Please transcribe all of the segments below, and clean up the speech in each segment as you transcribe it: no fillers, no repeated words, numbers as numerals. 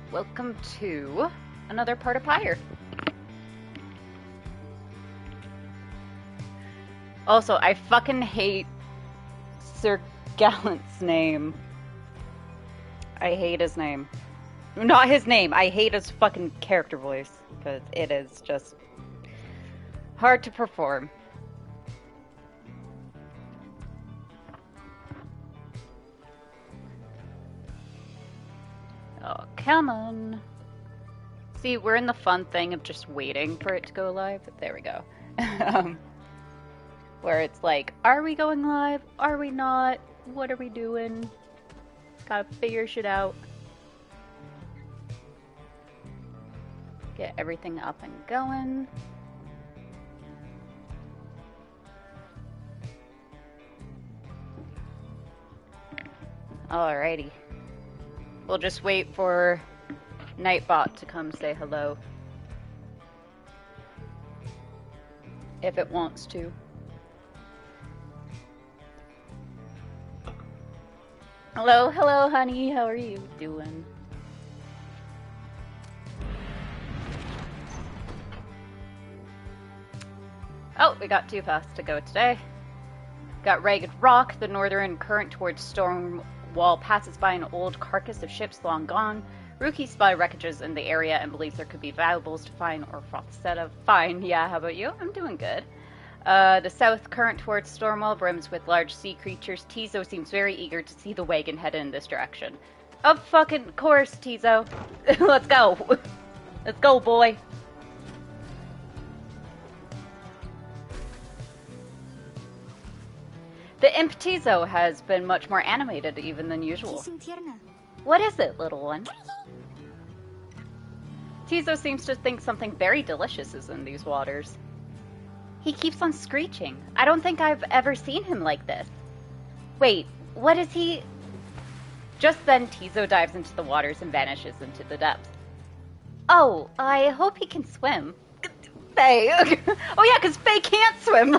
Welcome to another part of Pyre. Also, I fucking hate Sir Gallant's name. I hate his name. Not his name, I hate his fucking character voice, because it is just hard to perform. Oh, come on. See, we're in the fun thing of just waiting for it to go live. There we go. Where it's like, are we going live? Are we not? What are we doing? Gotta figure shit out. Get everything up and going. Alrighty. We'll just wait for Nightbot to come say hello. If it wants to. Hello, hello, honey. How are you doing? Oh, we got too fast to go today. Got Ragged Rock. The northern current towards Storm Wall passes by an old carcass of ships long gone. Rookie spy wreckages in the area and believes there could be valuables to find or falsetto. Fine, yeah, how about you? I'm doing good. The south current towards Stormwall brims with large sea creatures. Tizo seems very eager to see the wagon head in this direction. Of fucking course, Tizo. Let's go. Let's go, boy. The imp Tizo has been much more animated even than usual. What is it, little one? Tizo seems to think something very delicious is in these waters. He keeps on screeching. I don't think I've ever seen him like this. Wait, what is he? Just then, Tizo dives into the waters and vanishes into the depths. Oh, I hope he can swim. Faye. Oh yeah, because Faye can't swim.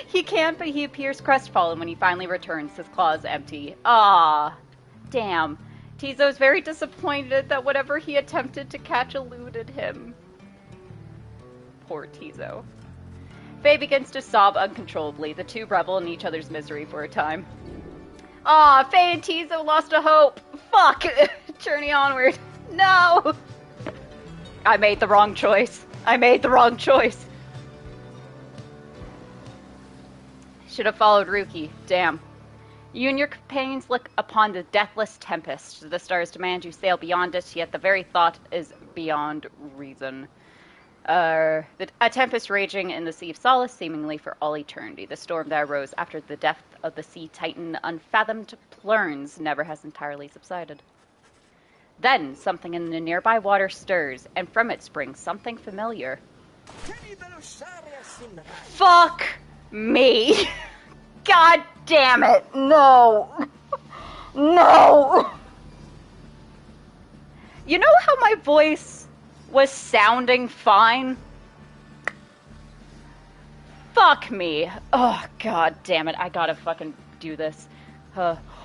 He can't, but he appears crestfallen when he finally returns, his claws empty. Ah, damn. Tizo's very disappointed that whatever he attempted to catch eluded him. Poor Tizo. Faye begins to sob uncontrollably. The two revel in each other's misery for a time. Aw, Faye and Tizo lost a hope. Fuck. Journey onward. No. I made the wrong choice. I made the wrong choice. Should have followed Ruki. Damn. You and your companions look upon the deathless tempest. The stars demand you sail beyond it, yet the very thought is beyond reason. A tempest raging in the Sea of Solace, seemingly for all eternity. The storm that arose after the death of the sea titan, unfathomed plurns, never has entirely subsided. Then, something in the nearby water stirs, and from it springs something familiar. Fuck me! God damn it! No! No! You know how my voice was sounding fine? Fuck me. Oh, god damn it. I gotta fucking do this.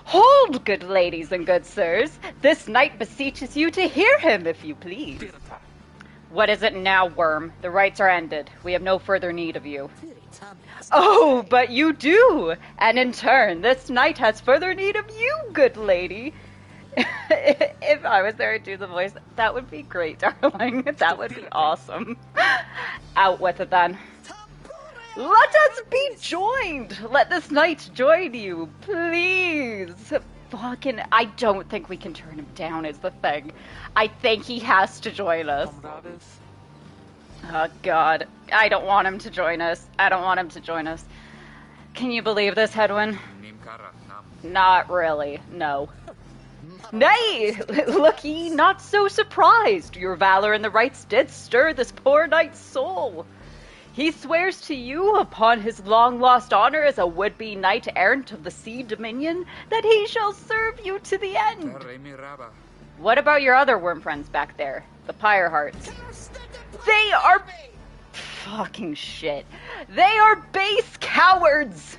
Hold, good ladies and good sirs. This knight beseeches you to hear him, if you please. What is it now, worm? The rites are ended. We have no further need of you. Oh, but you do! And in turn, this knight has further need of you, good lady. If I was there to do the voice, that would be great, darling. That would be awesome. Out with it, then. Let us be joined! Let this knight join you, please! Fucking, I don't think we can turn him down is the thing. I think he has to join us. Oh god, I don't want him to join us. I don't want him to join us. Can you believe this, Hedwin? Not really, no. Nay, look ye not so surprised. Your valor in the rites did stir this poor knight's soul. He swears to you, upon his long-lost honor as a would-be knight-errant of the sea dominion, that he shall serve you to the end. What about your other worm friends back there? The Pyre Hearts. They are... fucking shit. They are base cowards!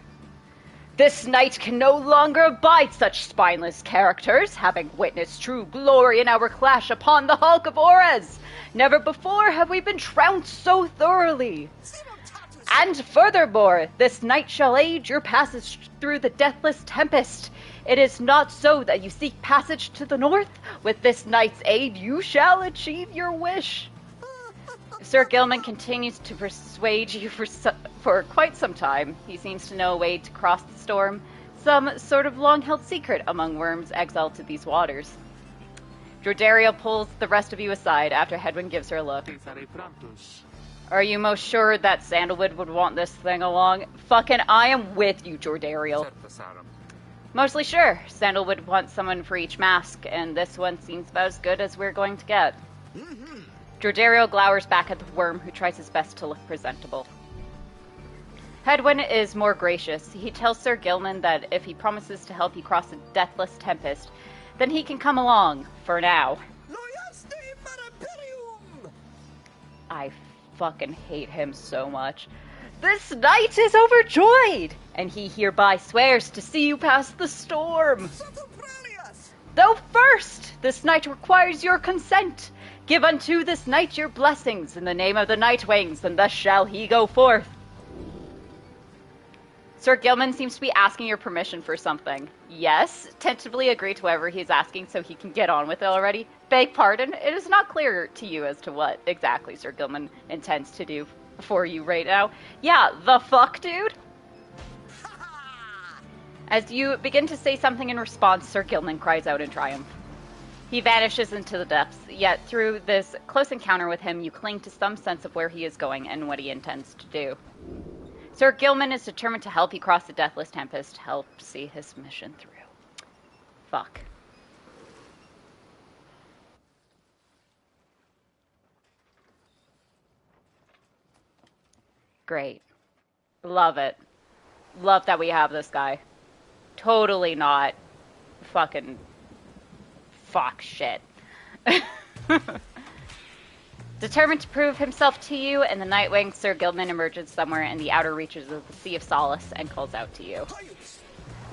This knight can no longer abide such spineless characters, having witnessed true glory in our clash upon the hulk of Orez. Never before have we been trounced so thoroughly. And furthermore, this knight shall aid your passage through the deathless tempest. It is not so that you seek passage to the north. With this knight's aid, you shall achieve your wish. Sir Gilman continues to persuade you for quite some time. He seems to know a way to cross the storm, some sort of long-held secret among worms exiled to these waters. Jordario pulls the rest of you aside after Hedwyn gives her a look. Are you most sure that Sandalwood would want this thing along? Fucking I am with you, Jordario. Mostly sure. Sandalwood wants someone for each mask, and this one seems about as good as we're going to get. Jordario glowers back at the worm, who tries his best to look presentable. Hedwyn is more gracious. He tells Sir Gilman that if he promises to help you cross the deathless tempest, then he can come along, for now. I fucking hate him so much. This knight is overjoyed, and he hereby swears to see you past the storm. Though first, this knight requires your consent. Give unto this knight your blessings in the name of the Nightwings, and thus shall he go forth. Sir Gilman seems to be asking your permission for something. Yes, tentatively agree to whatever he's asking so he can get on with it already. Beg pardon, it is not clear to you as to what exactly Sir Gilman intends to do for you right now. Yeah, the fuck, dude? As you begin to say something in response, Sir Gilman cries out in triumph. He vanishes into the depths, yet through this close encounter with him, you cling to some sense of where he is going and what he intends to do. Sir Gilman is determined to help you cross the deathless tempest, help see his mission through. Fuck. Great. Love it. Love that we have this guy. Totally not fucking fuck shit. Determined to prove himself to you, and the Nightwing, Sir Gilman emerges somewhere in the outer reaches of the Sea of Solace and calls out to you.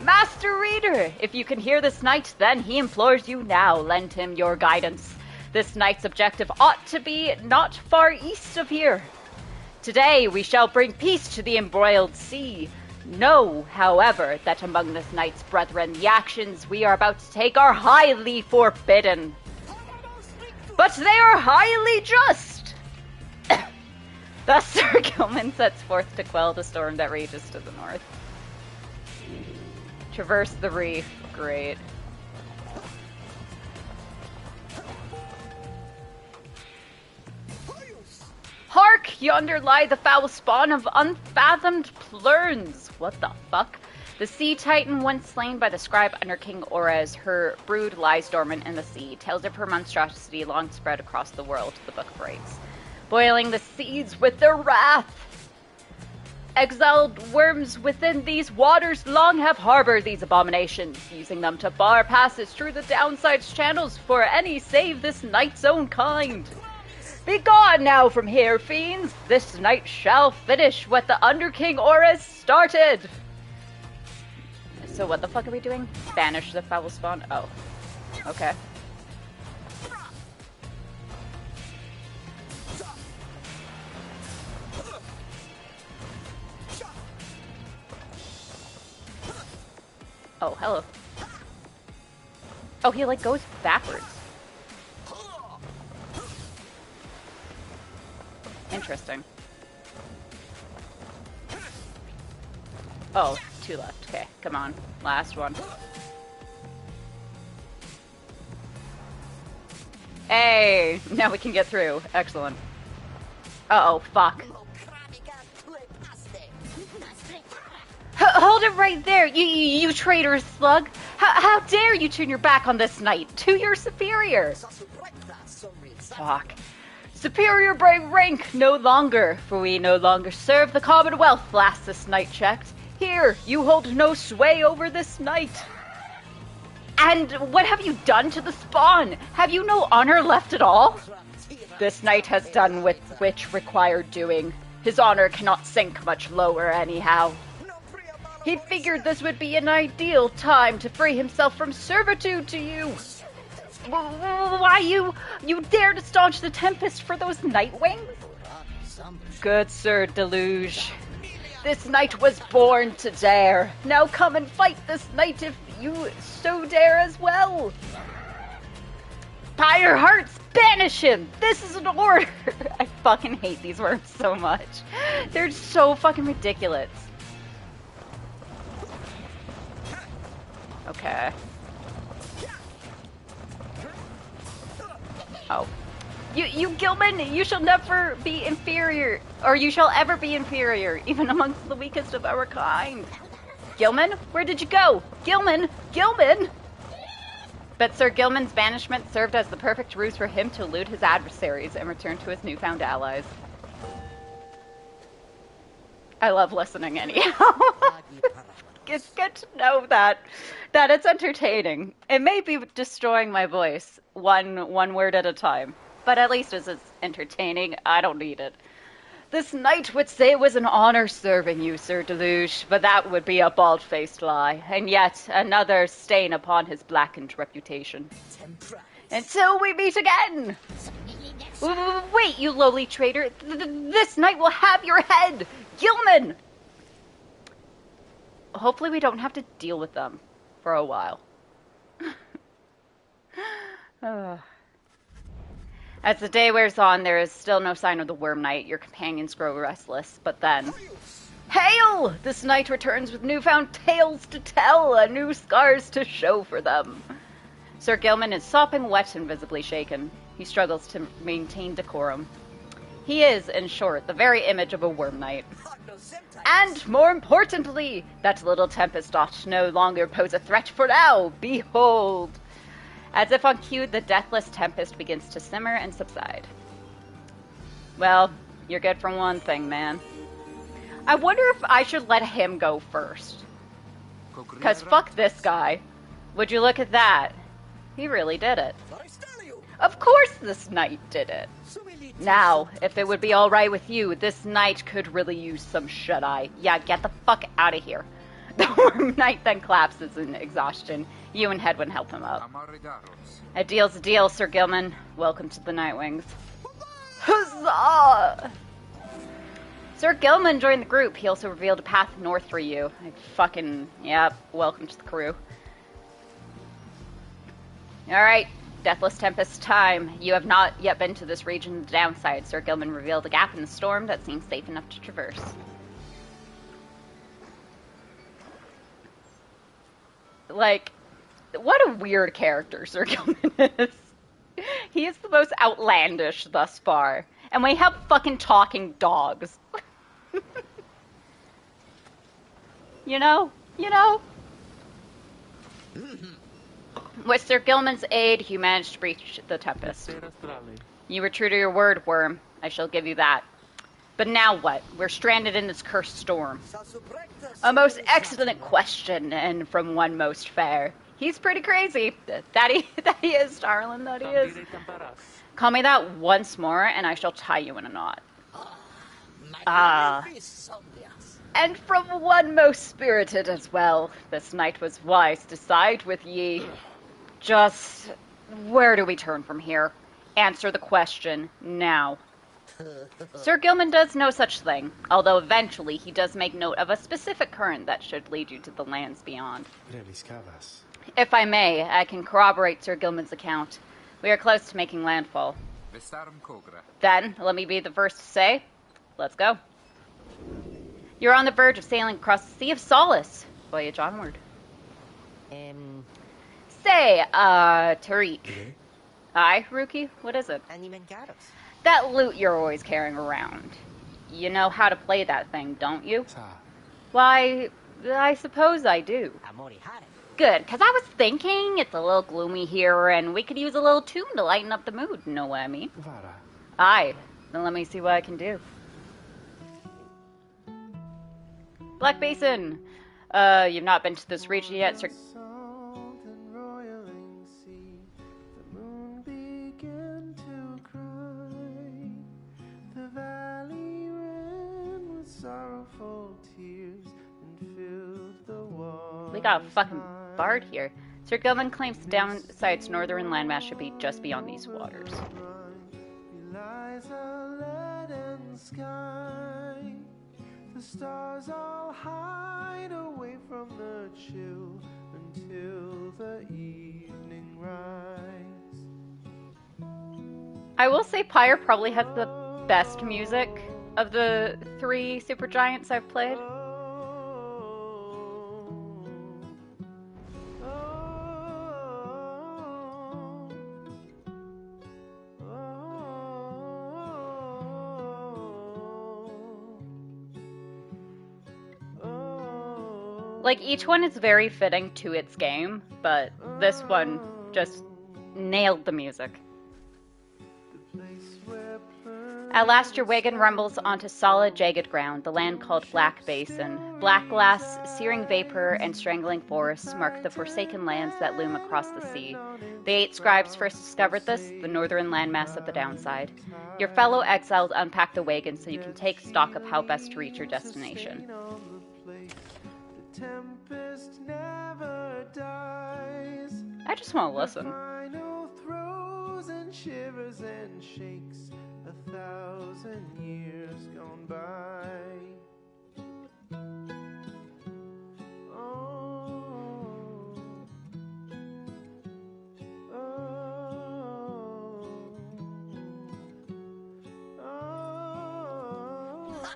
Master Reader, if you can hear this knight, then he implores you now, lend him your guidance. This knight's objective ought to be not far east of here. Today we shall bring peace to the embroiled sea. Know, however, that among this knight's brethren, the actions we are about to take are highly forbidden. But they are highly just! Thus Sir Gilman sets forth to quell the storm that rages to the north. Traverse the reef. Great. Hark! Yonder lie the foul spawn of unfathomed plurns. What the fuck? The sea titan, once slain by the scribe under King Orez, her brood lies dormant in the sea. Tales of her monstrosity long spread across the world, the book writes. Boiling the seas with their wrath. Exiled worms within these waters long have harbored these abominations, using them to bar passage through the downside's channels for any save this knight's own kind. Be gone now from here, fiends! This night shall finish what the Under King Orez started! So what the fuck are we doing? Banish the foul spawn? Oh. Okay. Oh, hello. Oh, he like goes backwards. Interesting. Oh, two left. Okay, come on. Last one. Hey! Now we can get through. Excellent. Uh-oh, fuck. Hold it right there, you traitorous slug! How dare you turn your back on this knight? To your superior! Fuck. Superior by rank no longer, for we no longer serve the Commonwealth, last this knight checked. Here, you hold no sway over this knight. And what have you done to the spawn? Have you no honor left at all? This knight has done with which required doing. His honor cannot sink much lower anyhow. He figured this would be an ideal time to free himself from servitude to you. Why you dare to staunch the Tempest for those Nightwings? Good Sir Deluge. This knight was born to dare. Now come and fight this knight if you so dare as well. Pyre Hearts, banish him! This is an order! I fucking hate these words so much. They're so fucking ridiculous. Okay. Oh. You Gilman, you shall never be inferior, or you shall ever be inferior, even amongst the weakest of our kind. Gilman, where did you go? Gilman! Gilman! But Sir Gilman's banishment served as the perfect ruse for him to elude his adversaries and return to his newfound allies. I love listening anyhow. It's good to know that it's entertaining. It may be destroying my voice one word at a time, but at least as it's entertaining, I don't need it. This knight would say it was an honor serving you, Sir Deluge, but that would be a bald-faced lie, and yet another stain upon his blackened reputation. Until we meet again! Wait, you lowly traitor! This knight will have your head! Gilman! Hopefully we don't have to deal with them for a while. As the day wears on, there is still no sign of the Worm Knight. Your companions grow restless, but then... Hail! This knight returns with newfound tales to tell and new scars to show for them. Sir Gilman is sopping wet and visibly shaken. He struggles to maintain decorum. He is, in short, the very image of a Worm Knight. And, more importantly, that little Tempest doth no longer pose a threat for now. Behold! As if on cue, the deathless Tempest begins to simmer and subside. Well, you're good for one thing, man. I wonder if I should let him go first. Because fuck this guy. Would you look at that? He really did it. Of course this knight did it. Now, if it would be alright with you, this knight could really use some shut-eye. Yeah, get the fuck out of here. The Worm Knight then collapses in exhaustion. You and Hedwyn help him up. A deal's a deal, Sir Gilman. Welcome to the Nightwings. Huzzah! Sir Gilman joined the group. He also revealed a path north for you. Yep, welcome to the crew. Alright, Deathless Tempest time. You have not yet been to this region of the downside. Sir Gilman revealed a gap in the storm that seems safe enough to traverse. Like, what a weird character Sir Gilman is. He is the most outlandish thus far. And we have fucking talking dogs. You know? With Sir Gilman's aid, you managed to breach the Tempest. You were true to your word, Worm. I shall give you that. But now what? We're stranded in this cursed storm. A most excellent question, and from one most fair. He's pretty crazy. That he is, darling, that he is. Call me that once more, and I shall tie you in a knot. And from one most spirited as well. This knight was wise to side with ye. Just, where do we turn from here? Answer the question, now. Sir Gilman does no such thing, although eventually he does make note of a specific current that should lead you to the lands beyond. If I may, I can corroborate Sir Gilman's account. We are close to making landfall. Then, let me be the first to say, let's go. You're on the verge of sailing across the Sea of Solace. Voyage onward. Say, Tariq. Aye, Rookie? What is it? That loot you're always carrying around. You know how to play that thing, don't you? Why, I suppose I do. Good, because I was thinking it's a little gloomy here, and we could use a little tune to lighten up the mood, know what I mean? Aye, then let me see what I can do. Black Basin! You've not been to this region yet, Sir... Sorrowful tears and filled we got a fucking bard here. Sir Gilman claims the downside's northern landmass should be just beyond these waters. The stars all hide away from the chill until the evening rise. I will say Pyre probably has the best music of the 3 Supergiants I've played. Like, each one is very fitting to its game, but this one just nailed the music. At last your wagon rumbles onto solid, jagged ground, the land called Black Basin. Black glass, searing vapor, and strangling forests mark the forsaken lands that loom across the sea. The 8 scribes first discovered this, the northern landmass of the downside. Your fellow exiles unpack the wagon so you can take stock of how best to reach your destination. I just want to listen. Shivers and shakes 1,000 years gone by. Oh, oh, oh.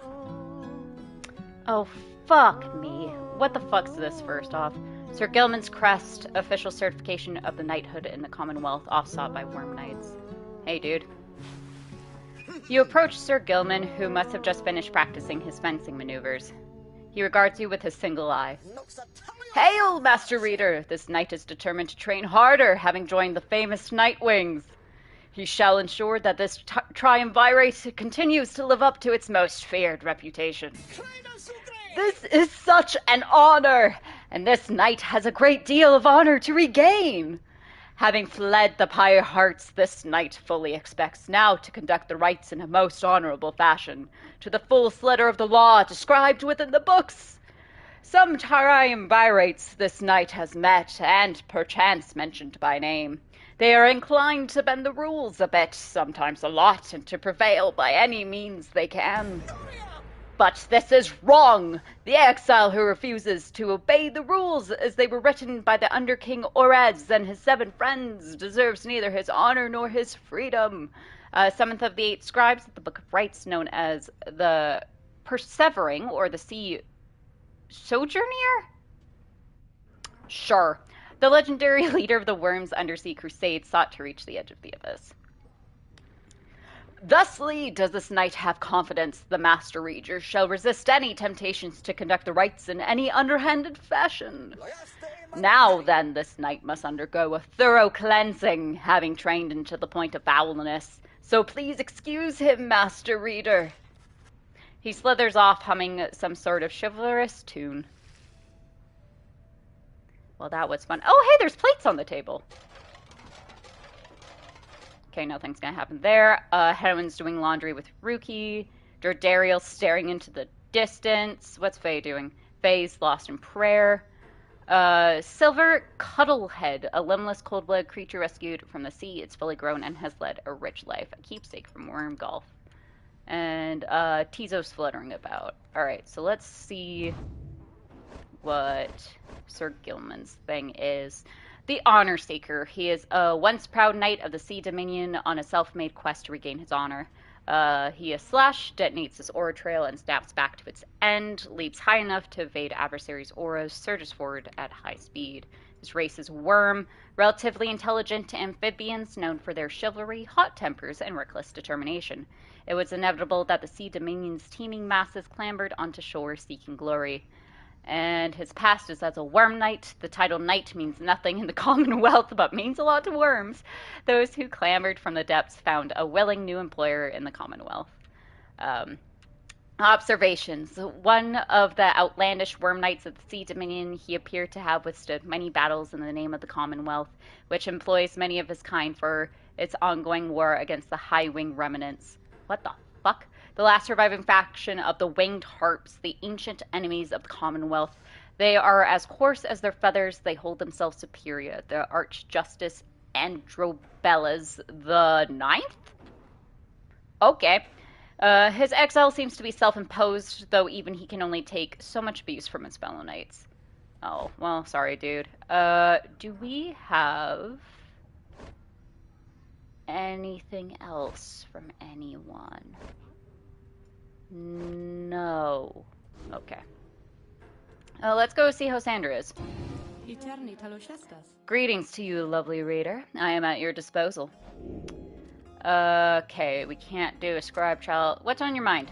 Oh, fuck me. What the fuck's this, first off? Sir Gilman's crest, official certification of the knighthood in the Commonwealth, oft-sought by worm knights. Hey, dude. You approach Sir Gilman, who must have just finished practicing his fencing maneuvers. He regards you with his single eye. Hail, Master Reader! This knight is determined to train harder, having joined the famous Nightwings. He shall ensure that this triumvirate continues to live up to its most feared reputation. This is such an honor, and this knight has a great deal of honor to regain. Having fled the Pyre hearts, this knight fully expects now to conduct the rites in a most honorable fashion, to the full letter of the law described within the books. Some triumvirates this knight has met, and perchance mentioned by name. They are inclined to bend the rules a bit, sometimes a lot, and to prevail by any means they can. But this is wrong! The exile who refuses to obey the rules as they were written by the Underking Orez and his 7 friends deserves neither his honor nor his freedom. 7th of the 8 scribes of the Book of Rites, known as the Persevering, or the Sea Sojourner? Sure. The legendary leader of the Worms Undersea Crusade sought to reach the edge of the abyss. Thusly does this knight have confidence the Master Reader shall resist any temptations to conduct the rites in any underhanded fashion. Now then, this knight must undergo a thorough cleansing, having trained into the point of foulness. So please excuse him, Master Reader. He slithers off, humming some sort of chivalrous tune. Well, that was fun. Oh, hey, there's plates on the table. Okay, nothing's gonna happen there. Hedwin's doing laundry with Ruki. Dardariel's staring into the distance. What's Faye doing? Faye's lost in prayer. Silver Cuddlehead, a limbless, cold-blooded creature rescued from the sea. It's fully grown and has led a rich life. A keepsake from Worm Golf. And Tizo's fluttering about. Alright, so let's see what Sir Gilman's thing is. The Honor Seeker. He is a once proud knight of the Sea Dominion on a self-made quest to regain his honor. He is Slash, detonates his aura trail and snaps back to its end, leaps high enough to evade adversaries' auras, surges forward at high speed. His race is Worm, relatively intelligent amphibians known for their chivalry, hot tempers, and reckless determination. It was inevitable that the Sea Dominion's teeming masses clambered onto shore seeking glory. And his past is as a worm knight. The title knight means nothing in the Commonwealth, but means a lot to worms. Those who clambered from the depths found a willing new employer in the Commonwealth. Observations. One of the outlandish worm knights of the Sea Dominion, he appeared to have withstood many battles in the name of the Commonwealth, which employs many of his kind for its ongoing war against the High Wing remnants. What the fuck? The last surviving faction of the Winged Harps, the ancient enemies of the Commonwealth. They are as coarse as their feathers. They hold themselves superior. The Archjustice Androbella's the Ninth? Okay. His exile seems to be self-imposed, though even he can only take so much abuse from his fellow knights. Oh, well, sorry, dude. Do we have anything else from anyone? No. Okay. Let's go see how Sandra is. Greetings to you, lovely reader. I am at your disposal. Okay, we can't do a scribe trial. What's on your mind?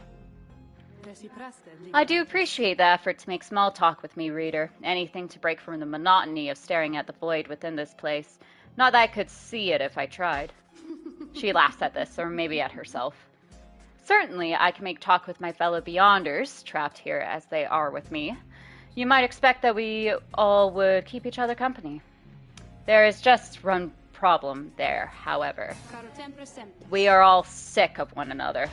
I do appreciate the effort to make small talk with me, reader. Anything to break from the monotony of staring at the void within this place. Not that I could see it if I tried. She laughs at this, or maybe at herself. Certainly, I can make talk with my fellow Beyonders, trapped here as they are with me. You might expect that we all would keep each other company. There is just one problem there, however. We are all sick of one another.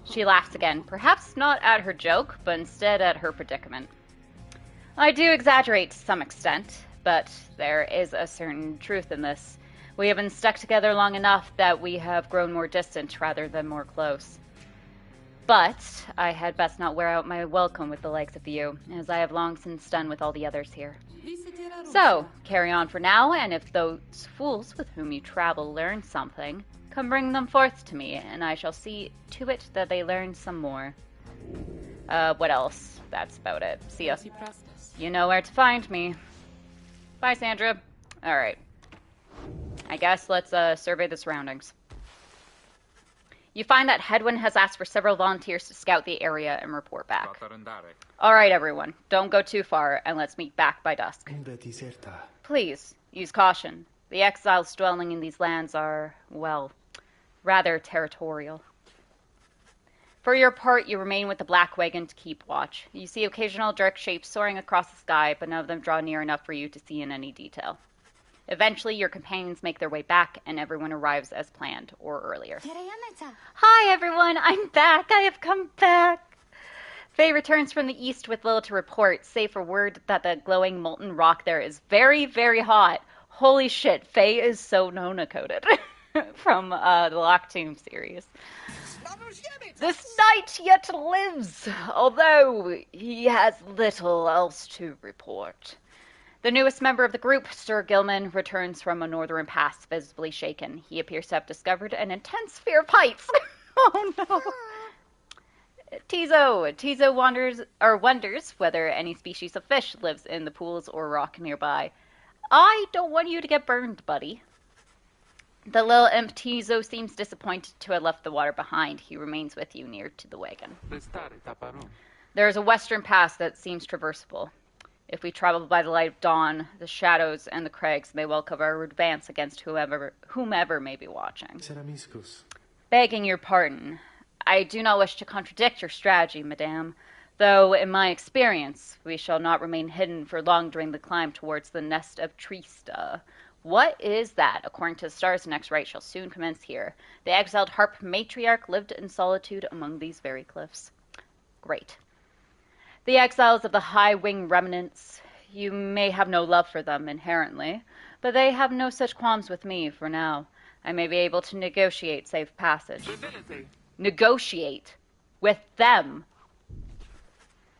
She laughs again, perhaps not at her joke, but instead at her predicament. I do exaggerate to some extent, but there is a certain truth in this. We have been stuck together long enough that we have grown more distant rather than more close. But I had best not wear out my welcome with the likes of you, as I have long since done with all the others here. So, carry on for now, and if those fools with whom you travel learn something, come bring them forth to me, and I shall see to it that they learn some more. What else? That's about it. See ya. You know where to find me. Bye, Sandra. Alright. I guess let's survey the surroundings. You find that Hedwyn has asked for several volunteers to scout the area and report back. Alright, everyone. Don't go too far, and let's meet back by dusk. Please, use caution. The exiles dwelling in these lands are, well, rather territorial. For your part, you remain with the Black Wagon to keep watch. You see occasional dark shapes soaring across the sky, but none of them draw near enough for you to see in any detail. Eventually, your companions make their way back, and everyone arrives as planned, or earlier. Hi, everyone! I'm back! I have come back! Faye returns from the east with little to report, save for word that the glowing molten rock there is very, very hot. Holy shit, Faye is so Nona-coded from the Locked Tomb series. This knight yet lives, although he has little else to report. The newest member of the group, Sir Gilman, returns from a northern pass, visibly shaken. He appears to have discovered an intense fear of heights. Oh no! Tizo wonders whether any species of fish lives in the pools or rock nearby. I don't want you to get burned, buddy. The little imp Tizo seems disappointed to have left the water behind. He remains with you near to the wagon. There is a western pass that seems traversable. If we travel by the light of dawn, the shadows and the crags may well cover our advance against whomever may be watching. Begging your pardon, I do not wish to contradict your strategy, madame, though in my experience we shall not remain hidden for long during the climb towards the nest of Trista. What is that? According to the stars, the next rite shall soon commence here. The exiled harp matriarch lived in solitude among these very cliffs. Great. The exiles of the high-wing remnants, you may have no love for them inherently, but they have no such qualms with me for now. I may be able to negotiate safe passage. Negotiate? With them?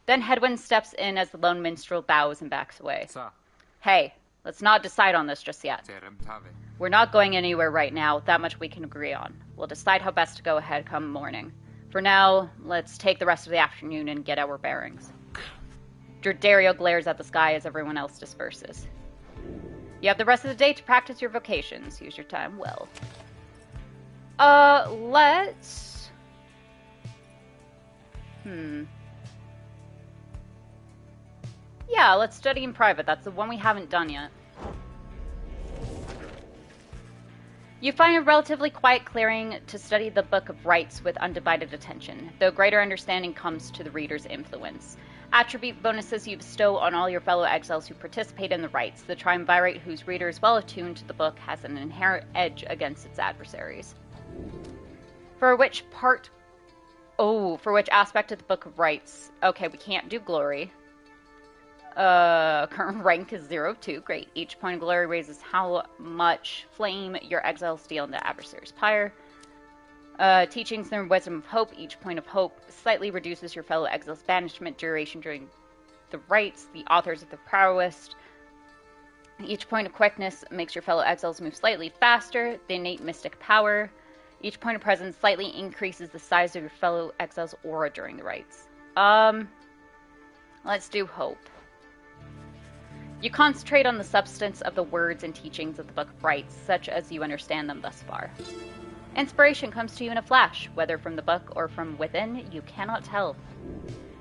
Then Hedwyn steps in as the lone minstrel bows and backs away. Hey, let's not decide on this just yet. We're not going anywhere right now, that much we can agree on. We'll decide how best to go ahead come morning. For now, let's take the rest of the afternoon and get our bearings. Jordario glares at the sky as everyone else disperses. You have the rest of the day to practice your vocations. Use your time well. Let's... Yeah, let's study in private. That's the one we haven't done yet. You find a relatively quiet clearing to study the Book of Rites with undivided attention, though greater understanding comes to the reader's influence. Attribute bonuses you bestow on all your fellow exiles who participate in the rites. The triumvirate whose reader is well attuned to the book has an inherent edge against its adversaries. For which aspect of the Book of Rites? Okay, we can't do glory. Current rank is 0-2. Great. Each point of glory raises how much flame your exiles deal into adversaries' pyre. Teachings and wisdom of hope. Each point of hope slightly reduces your fellow exiles' banishment duration during the rites. The authors of the prowess. Each point of quickness makes your fellow exiles move slightly faster. The innate mystic power. Each point of presence slightly increases the size of your fellow exiles' aura during the rites. Let's do hope. You concentrate on the substance of the words and teachings of the Book of Rites, such as you understand them thus far. Inspiration comes to you in a flash, whether from the book or from within, you cannot tell.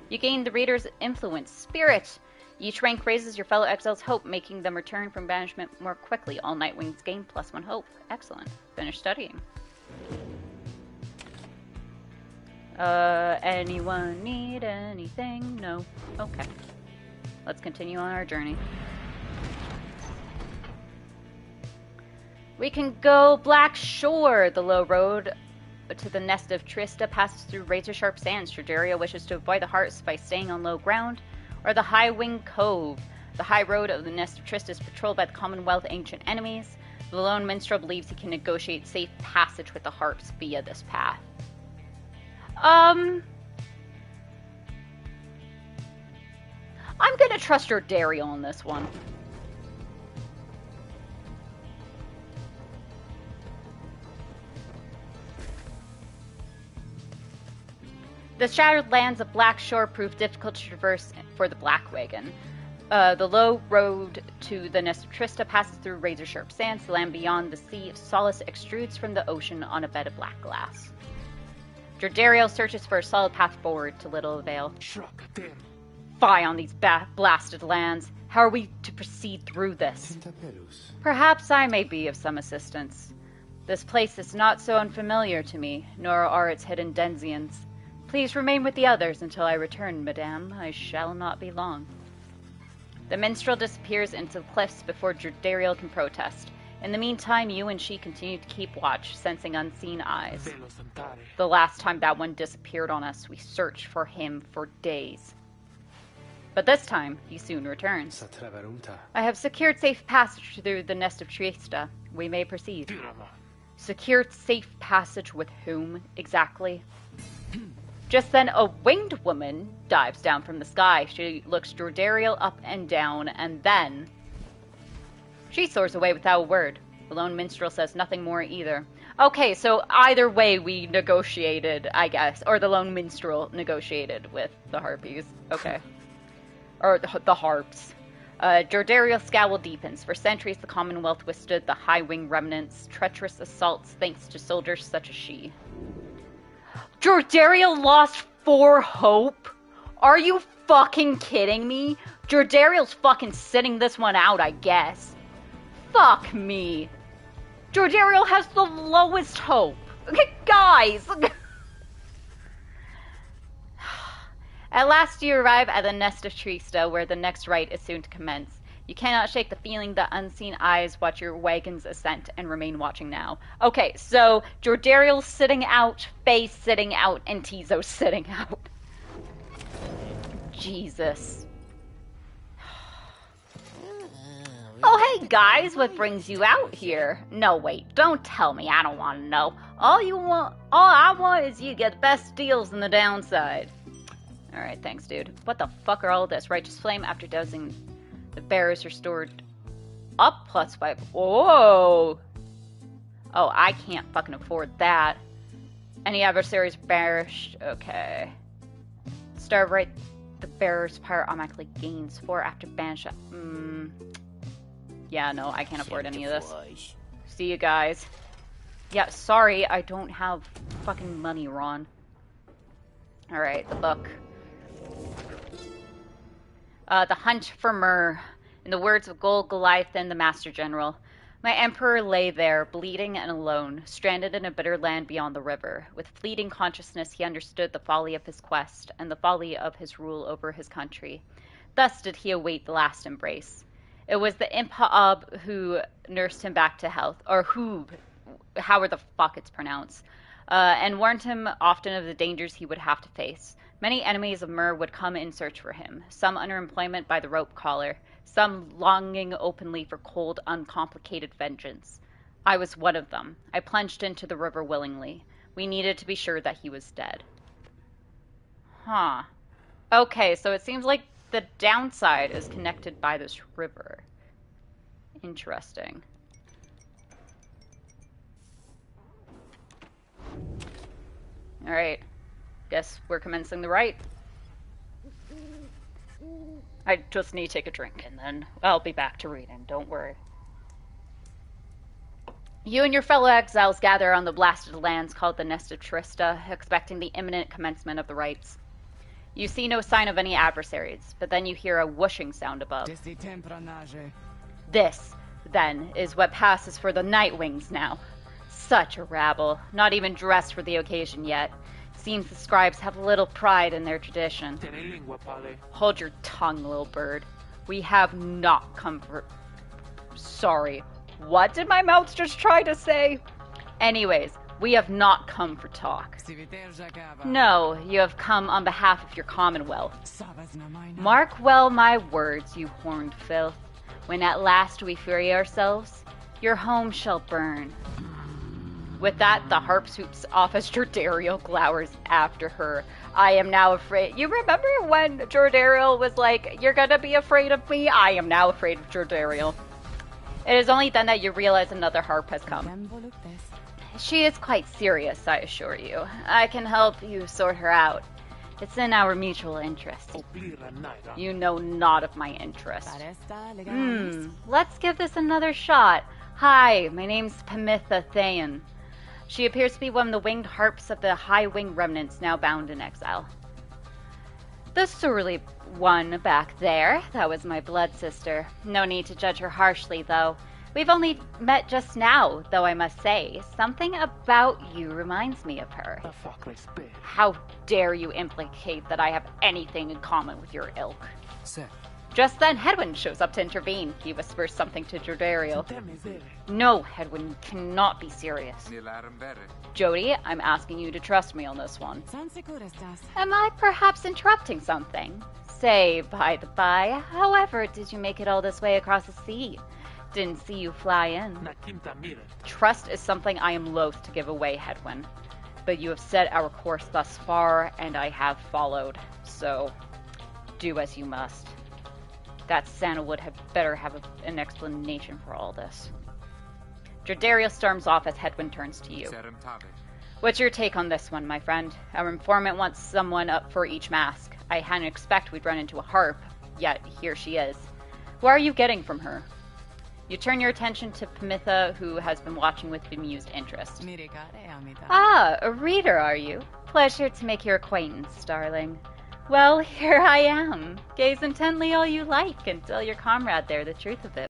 You gain the reader's influence, spirit. Each rank raises your fellow exiles' hope, making them return from banishment more quickly. All Nightwings gain +1 hope. Excellent. Finish studying. Anyone need anything? No. Okay. Let's continue on our journey. We can go Black Shore. The low road to the nest of Trista passes through razor-sharp sands. Jordario wishes to avoid the hearts by staying on low ground. Or the High Wing Cove. The high road of the nest of Trista is patrolled by the Commonwealth ancient enemies. The lone minstrel believes he can negotiate safe passage with the harps via this path. I'm gonna trust Jordario on this one. The shattered lands of Black Shore proved difficult to traverse for the Black Wagon. The low road to the nest of Trista passes through razor-sharp sands. The land beyond the Sea of Solace extrudes from the ocean on a bed of black glass. Jordario searches for a solid path forward to little avail. Fie on these blasted lands. How are we to proceed through this? Perhaps I may be of some assistance. This place is not so unfamiliar to me, nor are its hidden denizens. Please remain with the others until I return, madame. I shall not be long. The minstrel disappears into the cliffs before Jordario can protest. In the meantime, you and she continue to keep watch, sensing unseen eyes. The last time that one disappeared on us, we searched for him for days. But this time, he soon returns. I have secured safe passage through the nest of Trista. We may proceed. Secured safe passage with whom, exactly? Just then, a winged woman dives down from the sky. She looks Jordario up and down, and then she soars away without a word. The lone minstrel says nothing more either. Okay, so either way we negotiated, I guess. Or the lone minstrel negotiated with the harpies. Okay. Or the harps. Jordario's scowl deepens. For centuries, the Commonwealth withstood the high-wing remnants' treacherous assaults thanks to soldiers such as she. Jordario lost 4 hope? Are you fucking kidding me? Jordario's fucking sitting this one out, I guess. Fuck me. Jordario has the lowest hope. Okay, guys. At last you arrive at the nest of Trista, where the next rite is soon to commence. You cannot shake the feeling that unseen eyes watch your wagon's ascent and remain watching now. Okay, so Jordario's sitting out, Faye's sitting out, and Tizo's sitting out. Jesus. Oh, hey guys, what brings you out here? No, wait, don't tell me, I don't want to know. All I want is you to get the best deals in the downside. Alright, thanks, dude. What the fuck are all this? Righteous Flame, after dosing the bearers restored up +5. Whoa! Oh, I can't fucking afford that. Any adversaries banished? Okay. Start right. The bearer's pyre automatically gains 4 after banish. Yeah, no, I can't afford any of this. See you guys. Yeah, sorry, I don't have fucking money, Ron. Alright, the book. The Hunt for Myrrh. In the words of Gol Goliathan, the Master General, my emperor lay there, bleeding and alone, stranded in a bitter land beyond the river. With fleeting consciousness, he understood the folly of his quest and the folly of his rule over his country. Thus did he await the last embrace. It was the Imp-Ha'ab who nursed him back to health, or who, however the fuck it's pronounced. and warned him often of the dangers he would have to face. Many enemies of Myr would come in search for him, some under employment by the rope collar, some longing openly for cold, uncomplicated vengeance. I was one of them. I plunged into the river willingly. We needed to be sure that he was dead. Huh. Okay, so it seems like the downside is connected by this river. Interesting. Alright. Guess we're commencing the rite. I just need to take a drink and then I'll be back to reading, don't worry. You and your fellow exiles gather on the blasted lands called the Nest of Trista, expecting the imminent commencement of the rites. You see no sign of any adversaries, but then you hear a whooshing sound above. This, then, is what passes for the Nightwings now. Such a rabble, not even dressed for the occasion yet. Seems the scribes have little pride in their tradition. Hold your tongue, little bird. We have not come for... Sorry, what did my mouth just try to say? Anyways, we have not come for talk. No, you have come on behalf of your commonwealth. Mark well my words, you horned filth. When at last we free ourselves, your home shall burn. With that, the harp swoops off as Jordariel glowers after her. I am now afraid. You remember when Jordariel was like, you're gonna be afraid of me? I am now afraid of Jordariel. It is only then that you realize another harp has come. She is quite serious, I assure you. I can help you sort her out. It's in our mutual interest. You know not of my interest. Let's give this another shot. Hi, my name's Pamitha Thayan. She appears to be one of the winged harps of the High Wing remnants now bound in exile. The surly one back there, that was my blood sister. No need to judge her harshly, though. We've only met just now, though I must say, something about you reminds me of her. How dare you implicate that I have anything in common with your ilk? Just then, Hedwyn shows up to intervene. He whispers something to Jordariel. No, Hedwyn, you cannot be serious. Jody, I'm asking you to trust me on this one. Am I perhaps interrupting something? Say, by the by, however did you make it all this way across the sea? Didn't see you fly in. Trust is something I am loath to give away, Hedwyn. But you have set our course thus far, and I have followed. So, do as you must. That sandalwood had better have an explanation for all this. Jordariel storms off as Hedwyn turns to you. What's your take on this one, my friend? Our informant wants someone up for each mask. I hadn't expected we'd run into a harp, yet here she is. What are you getting from her? You turn your attention to Pamitha, who has been watching with bemused interest. Ah, a reader, are you? Pleasure to make your acquaintance, darling. Well, here I am. Gaze intently all you like and tell your comrade there the truth of it.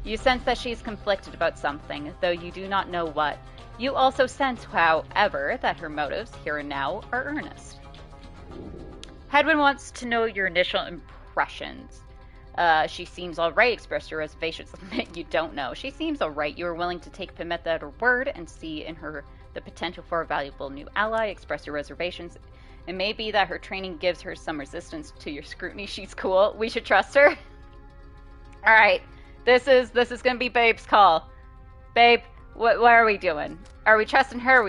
You sense that she's conflicted about something, though you do not know what. You also sense, however, that her motives, here and now, are earnest. Hedwyn wants to know your initial impressions. She seems alright. Express your reservations. You don't know. She seems alright. You are willing to take Pamitha at her word and see in her the potential for a valuable new ally. Express your reservations. It may be that her training gives her some resistance to your scrutiny. She's cool. We should trust her. Alright. This is gonna be Babe's call. Babe, what are we doing? Are we trusting her?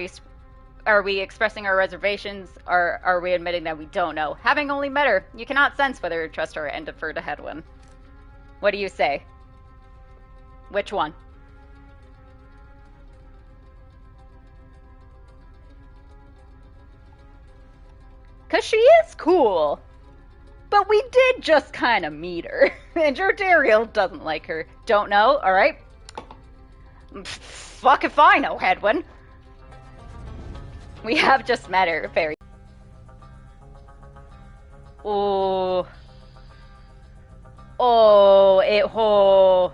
Are we expressing our reservations? Or are we admitting that we don't know? Having only met her, you cannot sense whether to trust her and defer to Hedwyn. What do you say? Which one? Because she is cool. But we did just kind of meet her. And Jordariel doesn't like her. Don't know, alright? Fuck if I know, Hedwyn. We have just met her. Very. Oh. Oh.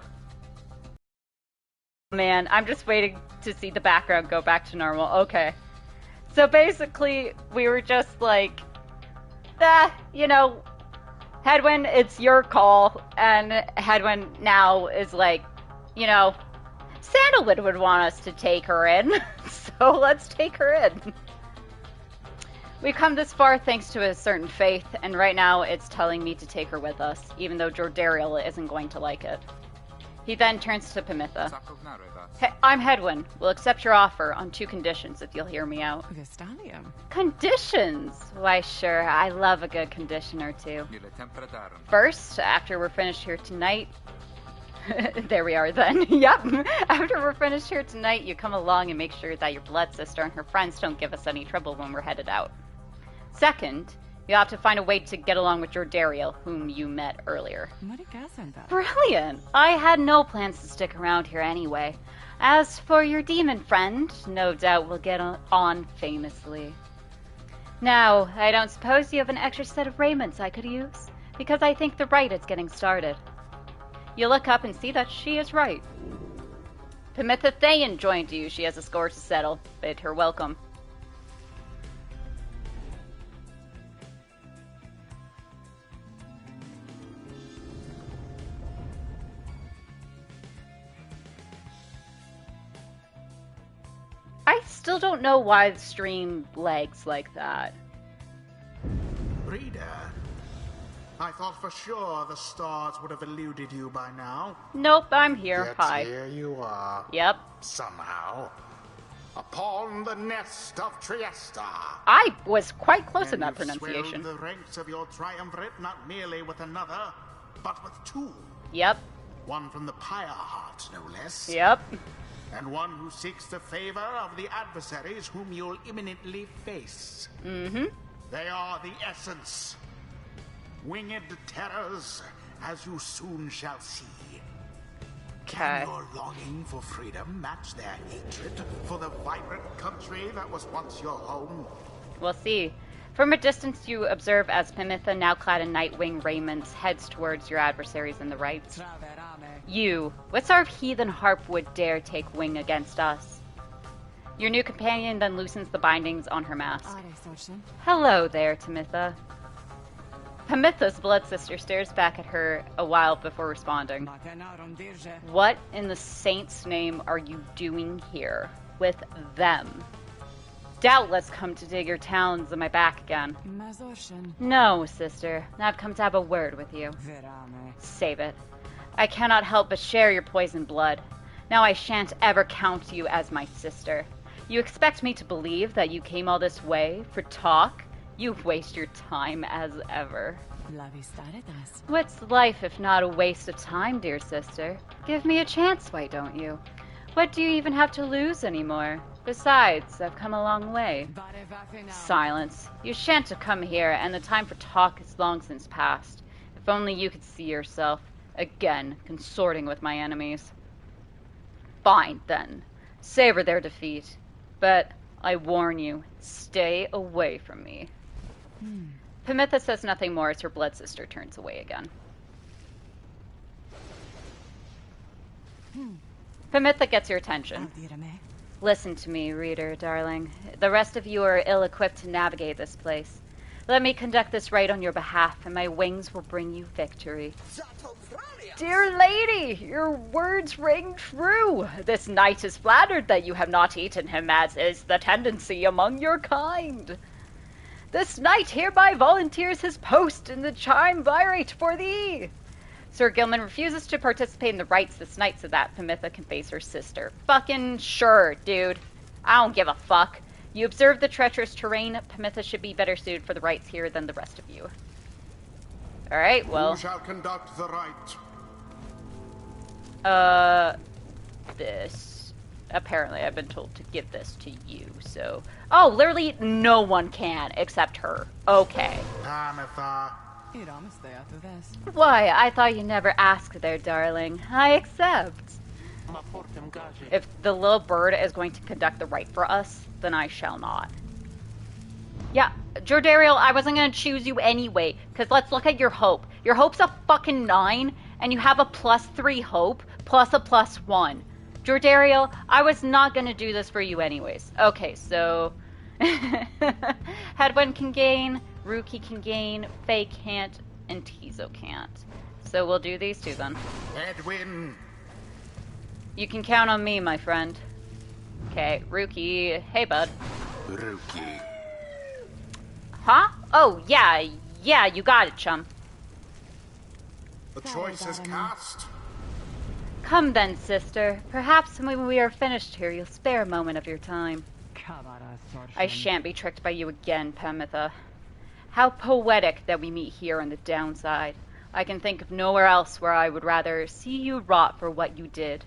Man, I'm just waiting to see the background go back to normal. Okay. So basically, we were just like, you know, Hedwyn, it's your call. And Hedwyn now is like, you know, Sandalwood would want us to take her in, so let's take her in. We've come this far thanks to a certain faith, and right now it's telling me to take her with us, even though Jordariel isn't going to like it. He then turns to Pamitha. Hey, I'm Hedwyn. We'll accept your offer on 2 conditions if you'll hear me out. Conditions? Why, sure. I love a good condition or two. First, after we're finished here tonight... There we are then. Yep. After we're finished here tonight, you come along and make sure that your blood sister and her friends don't give us any trouble when we're headed out. Second, you have to find a way to get along with Jordariel, whom you met earlier. Brilliant! I had no plans to stick around here anyway. As for your demon friend, no doubt we'll get on famously. Now, I don't suppose you have an extra set of raiments I could use, because I think the rite is getting started. You look up and see that she is right. Pamitha Thayan joined you. She has a score to settle. Bid her welcome. I still don't know why the stream lags like that. Reader, I thought for sure the stars would have eluded you by now. Nope, I'm here. Yet Hi. Here you are. Yep. Somehow. Upon the nest of Triesta. I was quite close in And that you've pronunciation. swelled the ranks of your triumvirate not merely with another, but with 2. Yep. One from the Pyre heart, no less. Yep. And one who seeks the favor of the adversaries whom you'll imminently face. Mm-hmm. They are the essence. Winged terrors, as you soon shall see. Can your longing for freedom match their hatred for the vibrant country that was once your home? We'll see. From a distance, you observe as Pamitha, now clad in Nightwing raiments, heads towards your adversaries in the right. You, what sort of heathen harp would dare take wing against us? Your new companion then loosens the bindings on her mask. Hello there, Pamitha. Pamitha's blood sister stares back at her a while before responding. What in the saint's name are you doing here with them? Doubtless come to dig your talons in my back again. No, sister. I've come to have a word with you. Save it. I cannot help but share your poisoned blood. Now I shan't ever count you as my sister. You expect me to believe that you came all this way for talk? You waste your time as ever. What's life if not a waste of time, dear sister? Give me a chance, why don't you? What do you even have to lose anymore? Besides, I've come a long way. Silence. You shan't have come here, and the time for talk is long since past. If only you could see yourself, again, consorting with my enemies. Fine, then. Savor their defeat. But I warn you, stay away from me. Pamitha says nothing more as her blood sister turns away again. Pamitha gets your attention. Listen to me, reader, darling. The rest of you are ill-equipped to navigate this place. Let me conduct this rite on your behalf, and my wings will bring you victory. Dear lady, your words ring true. This knight is flattered that you have not eaten him, as is the tendency among your kind. This knight hereby volunteers his post in the triumvirate for thee. Sir Gilman refuses to participate in the rites this night so that Pamitha can face her sister. Fucking sure, dude. I don't give a fuck. You observe the treacherous terrain. Pamitha should be better suited for the rites here than the rest of you. Alright, well... Who shall conduct the rite? This. Apparently, I've been told to give this to you, so... Oh, literally no one can except her. Okay. Pamitha. Why, I thought you never asked there, darling. I accept. If the little bird is going to conduct the rite for us, then I shall not. Yeah, Jordariel, I wasn't going to choose you anyway, because let's look at your hope. Your hope's a fucking 9, and you have a +3 hope, plus a +1. Jordariel, I was not going to do this for you anyways. Okay, so... Hedwyn can gain, Ruki can gain, Faye can't, and Tizo can't. So we'll do these two then. Edwin. You can count on me, my friend. Okay, Rookie. Hey, bud. Rookie. Huh? Oh, yeah, you got it, chum. The choice is cast. Come then, sister. Perhaps when we are finished here, you'll spare a moment of your time. I shan't be tricked by you again, Pamitha. How poetic that we meet here on the downside. I can think of nowhere else where I would rather see you rot for what you did.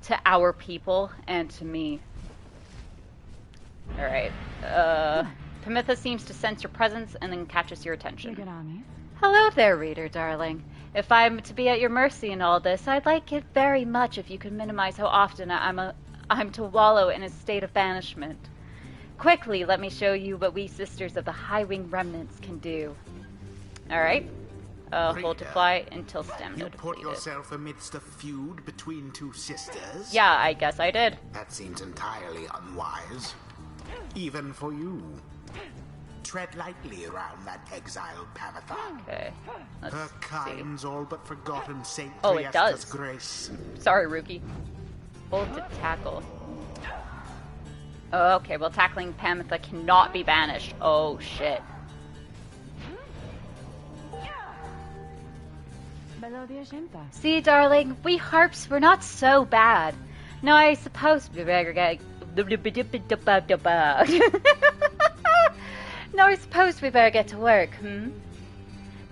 To our people and to me. Alright. Pamitha seems to sense your presence and then catches your attention. Hello there, reader, darling. If I'm to be at your mercy in all this, I'd like it very much if you could minimize how often I'm to wallow in a state of banishment. Quickly, let me show you what we sisters of the High Wing Remnants can do. Alright. Hold to fly until stamina You put depleted. yourself amidst a feud between two sisters? Yeah, I guess I did. That seems entirely unwise. Even for you. Tread lightly around that exiled Pamitha. Okay. Let's Her see. kind's all but forgotten Saint Oh, it does. Triesta's grace. Sorry, Rookie. Hold to tackle. Oh, okay, well, tackling Pamitha cannot be banished. Oh, shit. See, darling, we harps were not so bad. Now, I suppose we better get... Now, I suppose we better get to work,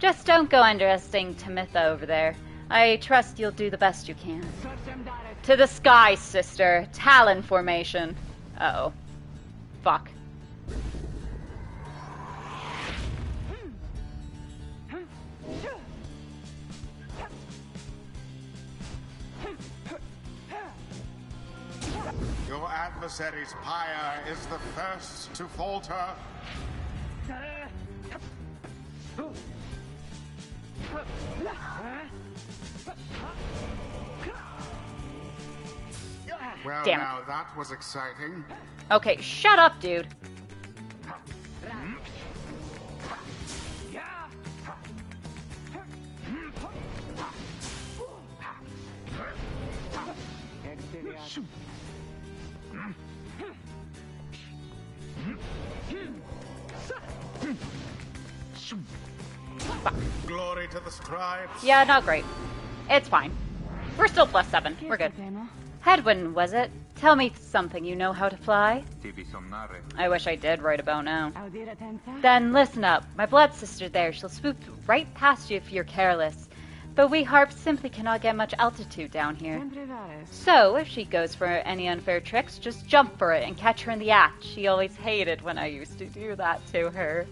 Just don't go underestimating Tamitha over there. I trust you'll do the best you can. To the sky, sister. Talon formation. Uh-oh. Fuck. Your adversary's Pyre is the first to falter. Well, Damn. now that was exciting. Okay, shut up, dude. Glory to the stripes. Yeah, not great. It's fine. We're still +7. We're good. Headwind, was it? Tell me something. You know how to fly? I wish I did right about now. Then listen up. My blood sister there, she'll swoop right past you if you're careless. But we harps simply cannot get much altitude down here. So, if she goes for any unfair tricks, just jump for it and catch her in the act. She always hated when I used to do that to her.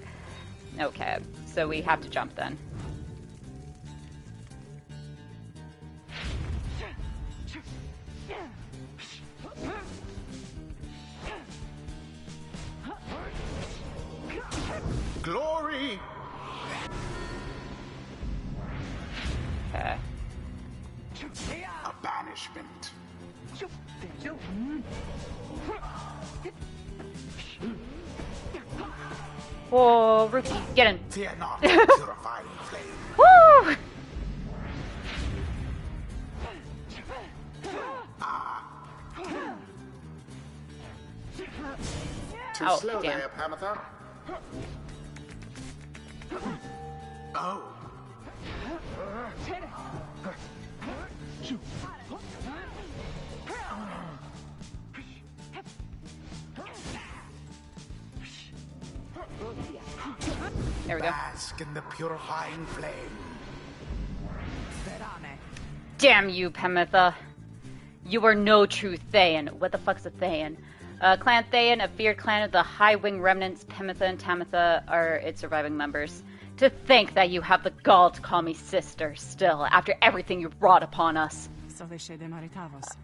Okay, so we have to jump then. Glory. Okay. A banishment. Whoa, Rookie, get in. Fear not, purifying flame. Woo! Too Oh, slow damn. there, Pamitha. Oh. There we go. Bask in the purifying flame. Damn you, Pamitha. You are no true Thayan. What the fuck's a Thayan? Clan Thayan, a feared clan of the High Wing Remnants, Pamitha and Tamitha are its surviving members. To think that you have the gall to call me sister still, after everything you've wrought upon us.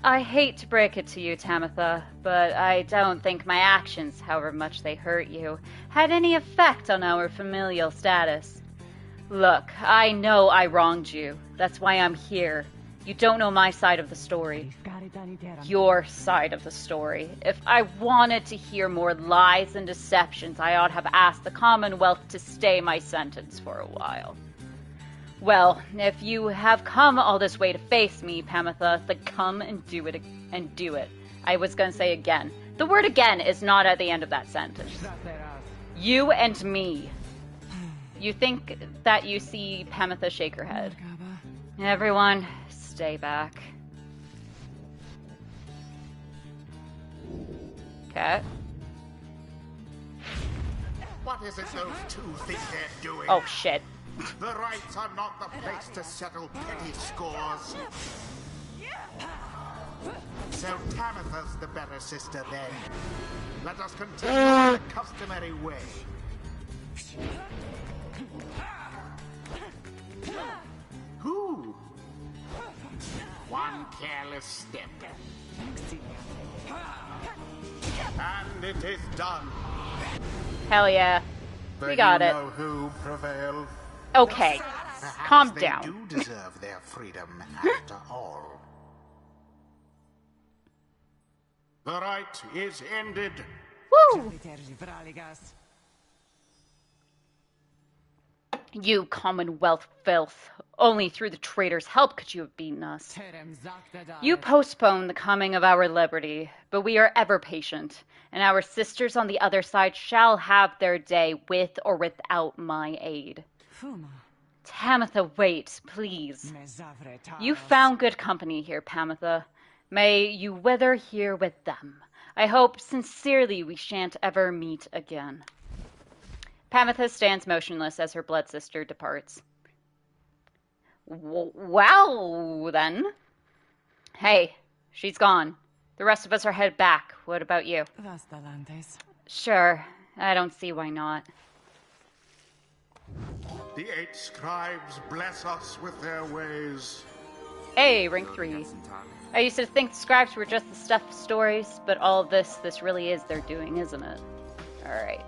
I hate to break it to you, Tamitha, but I don't think my actions, however much they hurt you, had any effect on our familial status. Look, I know I wronged you. That's why I'm here. You don't know my side of the story. Your side of the story. If I wanted to hear more lies and deceptions, I ought to have asked the Commonwealth to stay my sentence for a while. Well, if you have come all this way to face me, Pamitha, then come and do it and do it. I was gonna say again. The word again is not at the end of that sentence. You and me. You think that you see Pamitha shake her head. Everyone, stay back. Okay. What is it those two think they're doing? Oh, shit. The rights are not the place to settle petty scores. So Tamitha's the better sister then. Let us continue in the customary way. Who? One careless step. And it is done. Hell yeah. We got it. Know who prevailed? Okay. Perhaps Calm they down. do deserve their freedom after all. The right is ended. Woo! You Commonwealth filth. Only through the traitor's help could you have beaten us. You postponed the coming of our liberty, but we are ever patient, and our sisters on the other side shall have their day with or without my aid. Tamitha, wait, please. You found good company here, Pamitha. May you wither here with them. I hope sincerely we shan't ever meet again. Pamitha stands motionless as her blood sister departs. Well, then. Hey, she's gone. The rest of us are headed back. What about you? Sure. I don't see why not. The 8 scribes bless us with their ways. Hey, rank 3. I used to think the scribes were just the stuff of stories, but all of this really is their doing, isn't it? Alright.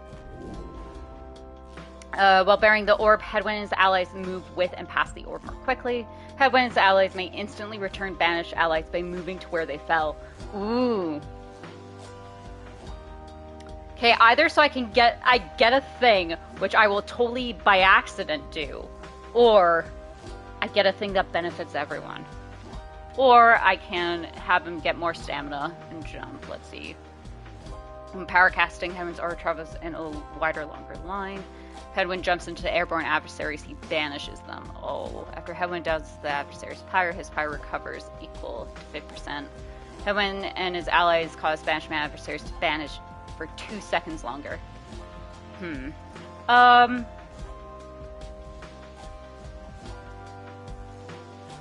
While bearing the orb, Hedwyn and his allies move with and past the orb more quickly. Hedwyn and his allies may instantly return banished allies by moving to where they fell. Ooh. Okay, either so I get a thing, which I will totally by accident do, or I get a thing that benefits everyone. Or I can have him get more stamina and jump. Let's see. When power casting, Hedwyn's aura travels in a wider, longer line. Hedwyn jumps into the airborne adversaries, he banishes them. Oh, after Hedwyn does the adversary's pyre, his pyre recovers equal to 50%. Hedwyn and his allies cause banishment adversaries to banish for 2 seconds longer.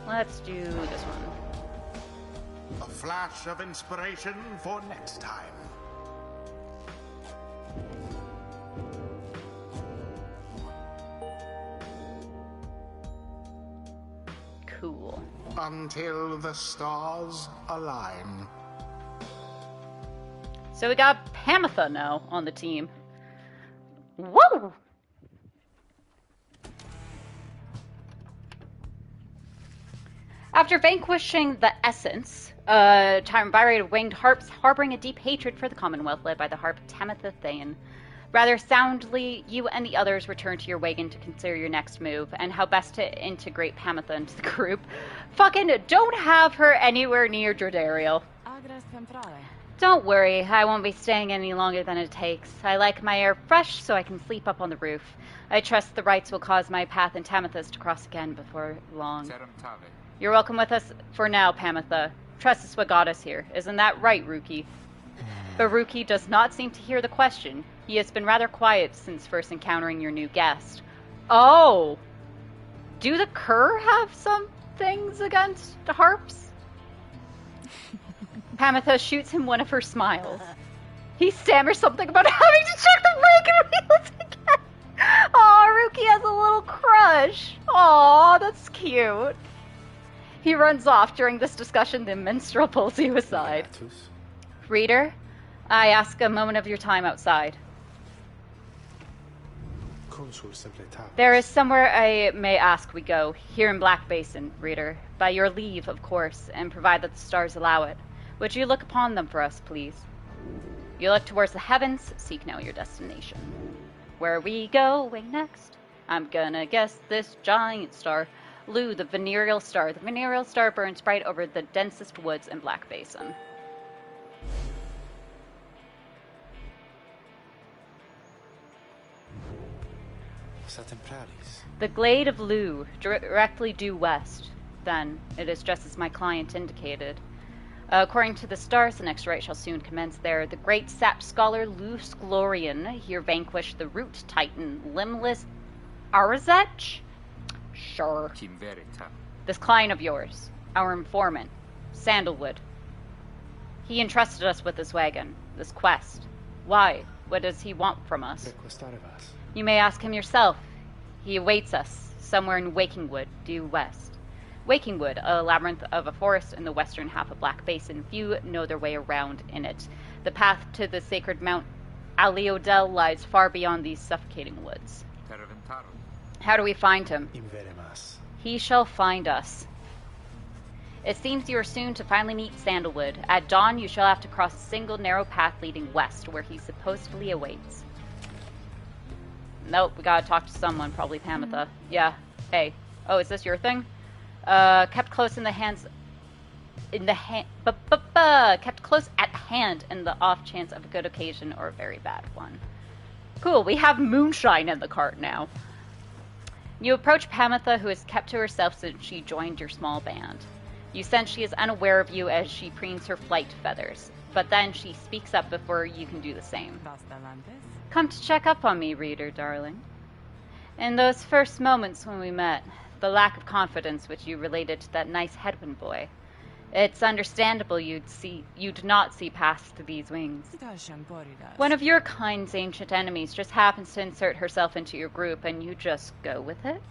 Let's do this one. A flash of inspiration for next time. Cool. Until the stars align. So we got Pamitha now on the team. Woo! After vanquishing the Essence, triumvirated winged harps harboring a deep hatred for the Commonwealth led by the harp Tamitha Thane. Rather soundly, you and the others return to your wagon to consider your next move and how best to integrate Pamitha into the group. Fucking don't have her anywhere near Drodariel. Don't worry, I won't be staying any longer than it takes. I like my air fresh so I can sleep up on the roof. I trust the rights will cause my path and Tamitha's to cross again before long. You're welcome with us for now, Pamitha. Trust is what got us here. Isn't that right, Rookie? But Rookie does not seem to hear the question. He has been rather quiet since first encountering your new guest. Oh! Do the Cur have some things against harps? Pamitha shoots him one of her smiles. He stammers something about having to check the wagon wheels again. Aw, Rookie has a little crush. Aw, that's cute. He runs off. During this discussion, the minstrel pulls you aside. Reader, I ask a moment of your time outside. There is somewhere I may ask we go, here in Black Basin, Reader. By your leave, of course, and provide that the stars allow it. Would you look upon them for us, please? You look towards the heavens, seek now your destination. Where are we going next? I'm gonna guess this giant star. Lu, the venereal star. The venereal star burns bright over the densest woods in Black Basin. The glade of Lu, directly due west. Then, it is just as my client indicated. According to the stars, the next rite shall soon commence there. The great sap scholar Luce Glorian here vanquished the root titan, limbless Arzech? Sure. This client of yours, our informant, Sandalwood. He entrusted us with this wagon, this quest. Why? What does he want from us? You may ask him yourself. He awaits us, somewhere in Wakingwood, due west. Wakingwood, a labyrinth of a forest in the western half of Black Basin. Few know their way around in it. The path to the sacred Mount Aliodel lies far beyond these suffocating woods. How do we find him? He shall find us. It seems you are soon to finally meet Sandalwood. At dawn, you shall have to cross a single narrow path leading west, where he supposedly awaits. Nope, we gotta talk to someone, probably Pamitha. Yeah. Hey. Oh, is this your thing? Kept close in the hands... kept close at hand in the off chance of a good occasion or a very bad one. Cool, we have moonshine in the cart now. You approach Pamitha, who has kept to herself since she joined your small band. You sense she is unaware of you as she preens her flight feathers, but then she speaks up before you can do the same. Come to check up on me, reader, darling. In those first moments when we met, the lack of confidence which you related to that nice headwind boy, it's understandable you'd not see past these wings. One of your kind's ancient enemies just happens to insert herself into your group, and you just go with it?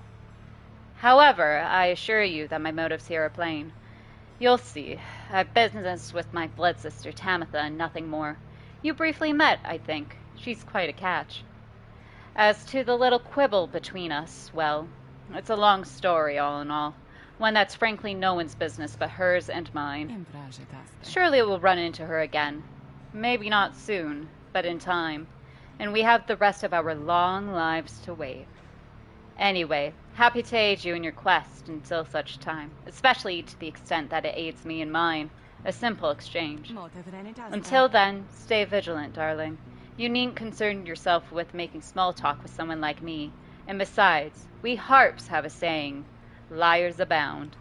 However, I assure you that my motives here are plain. You'll see. I've business with my blood sister Tamitha and nothing more. You briefly met, I think. She's quite a catch. As to the little quibble between us, well, it's a long story all in all. One that's frankly no one's business but hers and mine. Surely we'll run into her again. Maybe not soon, but in time. And we have the rest of our long lives to wait. Anyway, happy to aid you in your quest until such time, especially to the extent that it aids me in mine. A simple exchange. Until then, stay vigilant, darling. You needn't concern yourself with making small talk with someone like me. And besides, we harps have a saying, liars abound.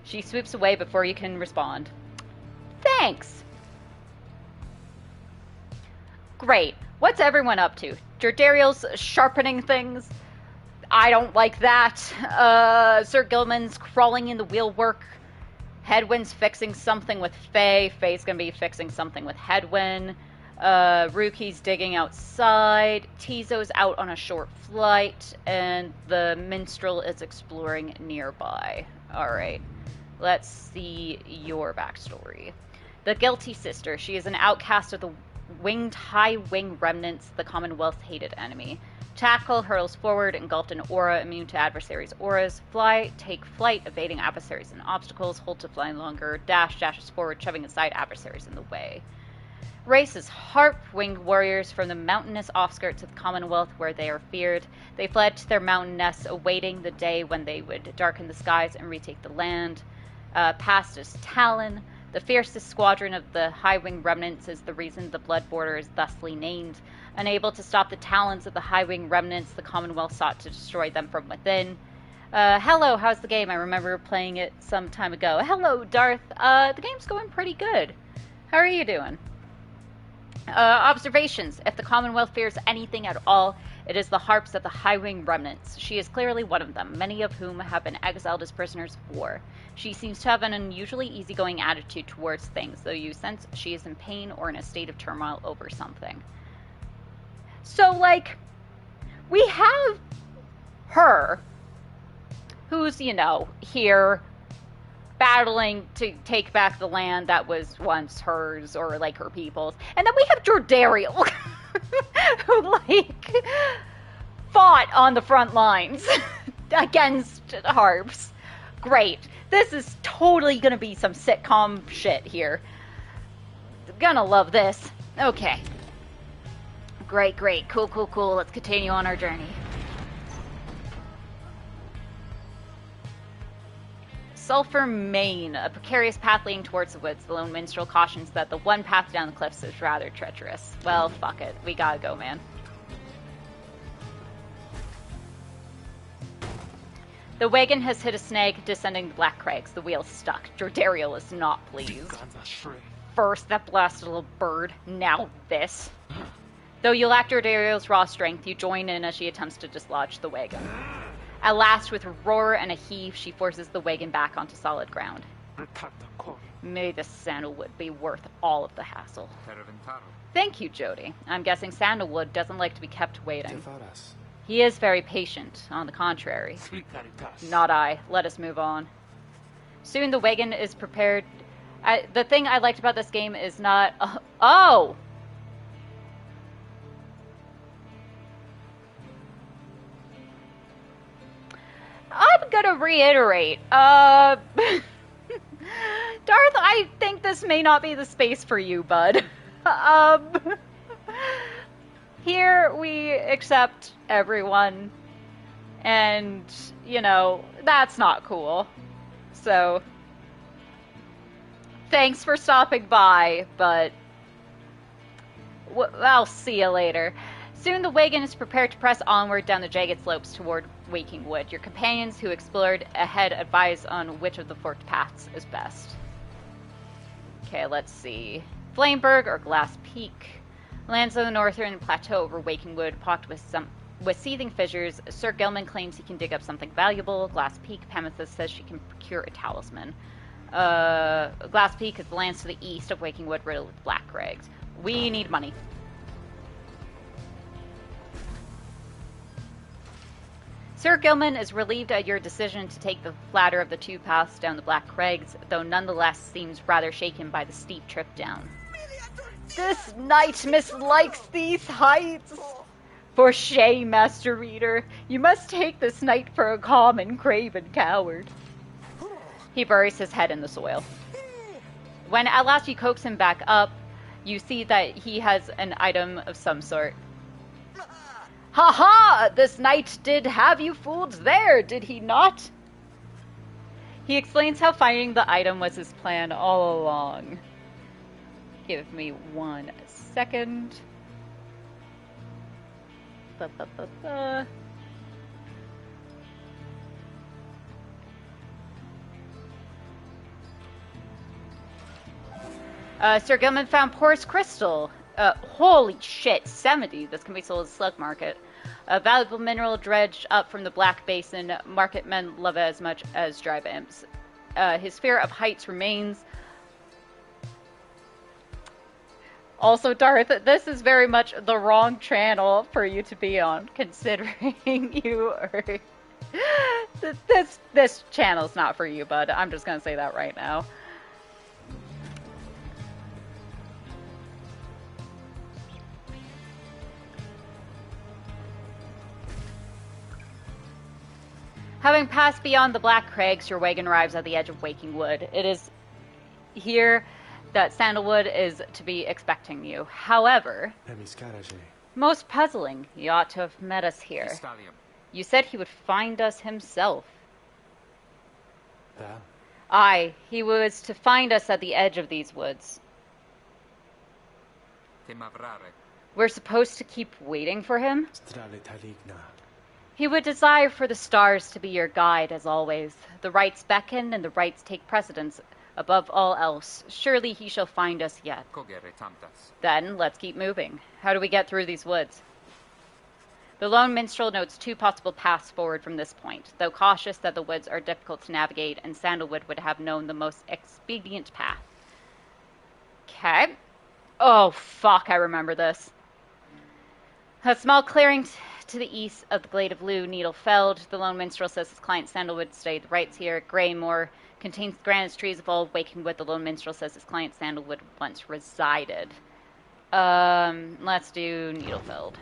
She swoops away before you can respond. Thanks! Great. What's everyone up to? Jordariel's sharpening things? I don't like that. Sir Gilman's crawling in the wheelwork. Headwind's fixing something with Faye. Faye's gonna be fixing something with Headwind. Ruki's digging outside. Tizo's out on a short flight. And the minstrel is exploring nearby. Alright. Let's see your backstory. The Guilty Sister. She is an outcast of the winged high wing remnants, the Commonwealth's hated enemy. Tackle, hurls forward, engulfed in aura, immune to adversaries' auras. Fly, take flight, evading adversaries and obstacles. Hold to fly longer. Dash, dashes forward, shoving aside adversaries in the way. Race is harp, winged warriors from the mountainous offskirts of the Commonwealth where they are feared. They fled to their mountain nests, awaiting the day when they would darken the skies and retake the land. Past is Talon. The fiercest squadron of the high-wing remnants is the reason the Blood Border is thusly named. Unable to stop the talons of the high-wing remnants, the Commonwealth sought to destroy them from within. Hello, how's the game? I remember playing it some time ago. Hello, Darth. The game's going pretty good. How are you doing? Observations. If the Commonwealth fears anything at all, it is the harps of the high-wing remnants. She is clearly one of them, many of whom have been exiled as prisoners of war. She seems to have an unusually easygoing attitude towards things, though you sense she is in pain or in a state of turmoil over something. So, like, we have her, who's, you know, here battling to take back the land that was once hers, or, like, her people's. And then we have Jordariel, who, like, fought on the front lines against harps. Great. This is totally gonna be some sitcom shit here. Gonna love this. Okay. Great, great. Cool, cool, cool. Let's continue on our journey. Sulphur Main, a precarious path leading towards the woods. The lone minstrel cautions that the one path down the cliffs is rather treacherous. Well, fuck it. We gotta go, man. The wagon has hit a snag descending the Black Crags. The wheel's stuck. Jordariel is not pleased. First, that blasted little bird. Now this. Though you lack Jordariel's raw strength, you join in as she attempts to dislodge the wagon. At last, with a roar and a heave, she forces the wagon back onto solid ground. May the sandalwood be worth all of the hassle. Thank you, Jody. I'm guessing sandalwood doesn't like to be kept waiting. He is very patient, on the contrary. Not I. Let us move on. Soon the wagon is prepared. The thing I liked about this game is not... oh! I'm gonna reiterate. Darth, I think this may not be the space for you, bud. Here we accept everyone, and, you know, that's not cool. So, thanks for stopping by, but I'll see you later. Soon the wagon is prepared to press onward down the jagged slopes toward Waking Wood. Your companions who explored ahead advise on which of the forked paths is best. Okay, let's see. Flameberg or Glass Peak. Lands on the northern plateau over Waking Wood, pocked with seething fissures. Sir Gilman claims he can dig up something valuable. Glass Peak, Pamethus says she can procure a talisman. Glass Peak is the lands to the east of Waking Wood, riddled with black crags. We need money. Sir Gilman is relieved at your decision to take the flatter of the two paths down the Black Crags, though nonetheless seems rather shaken by the steep trip down. This knight mislikes these heights. For shame, Master Reader. You must take this knight for a common, craven coward. He buries his head in the soil. When at last you coax him back up, you see that he has an item of some sort. Ha ha! This knight did have you fooled there, did he not? He explains how finding the item was his plan all along. Give me 1 second. Sir Gilman found porous crystal. Holy shit, 70. This can be sold at the slug market. A valuable mineral dredged up from the Black Basin. Market men love it as much as drive imps. His fear of heights remains. Also, Darth, this is very much the wrong channel for you to be on, considering you are... This channel's not for you, bud. I'm just gonna say that right now. Having passed beyond the Black Crags, your wagon arrives at the edge of Waking Wood. It is here that Sandalwood is to be expecting you. However, most puzzling, he ought to have met us here. You said he would find us himself. Aye, he was to find us at the edge of these woods. We're supposed to keep waiting for him? He would desire for the stars to be your guide, as always. The rights beckon, and the rights take precedence above all else. Surely he shall find us yet. Then, let's keep moving. How do we get through these woods? The lone minstrel notes 2 possible paths forward from this point, though cautious that the woods are difficult to navigate, and Sandalwood would have known the most expedient path. Okay. Oh, fuck, I remember this. A small clearing to the east of the Glade of Lou, Needlefeld. The lone minstrel says his client Sandalwood stayed the rights here. Greymoor contains granite trees of old Waking Wood. The lone minstrel says his client Sandalwood once resided. Let's do Needlefeld.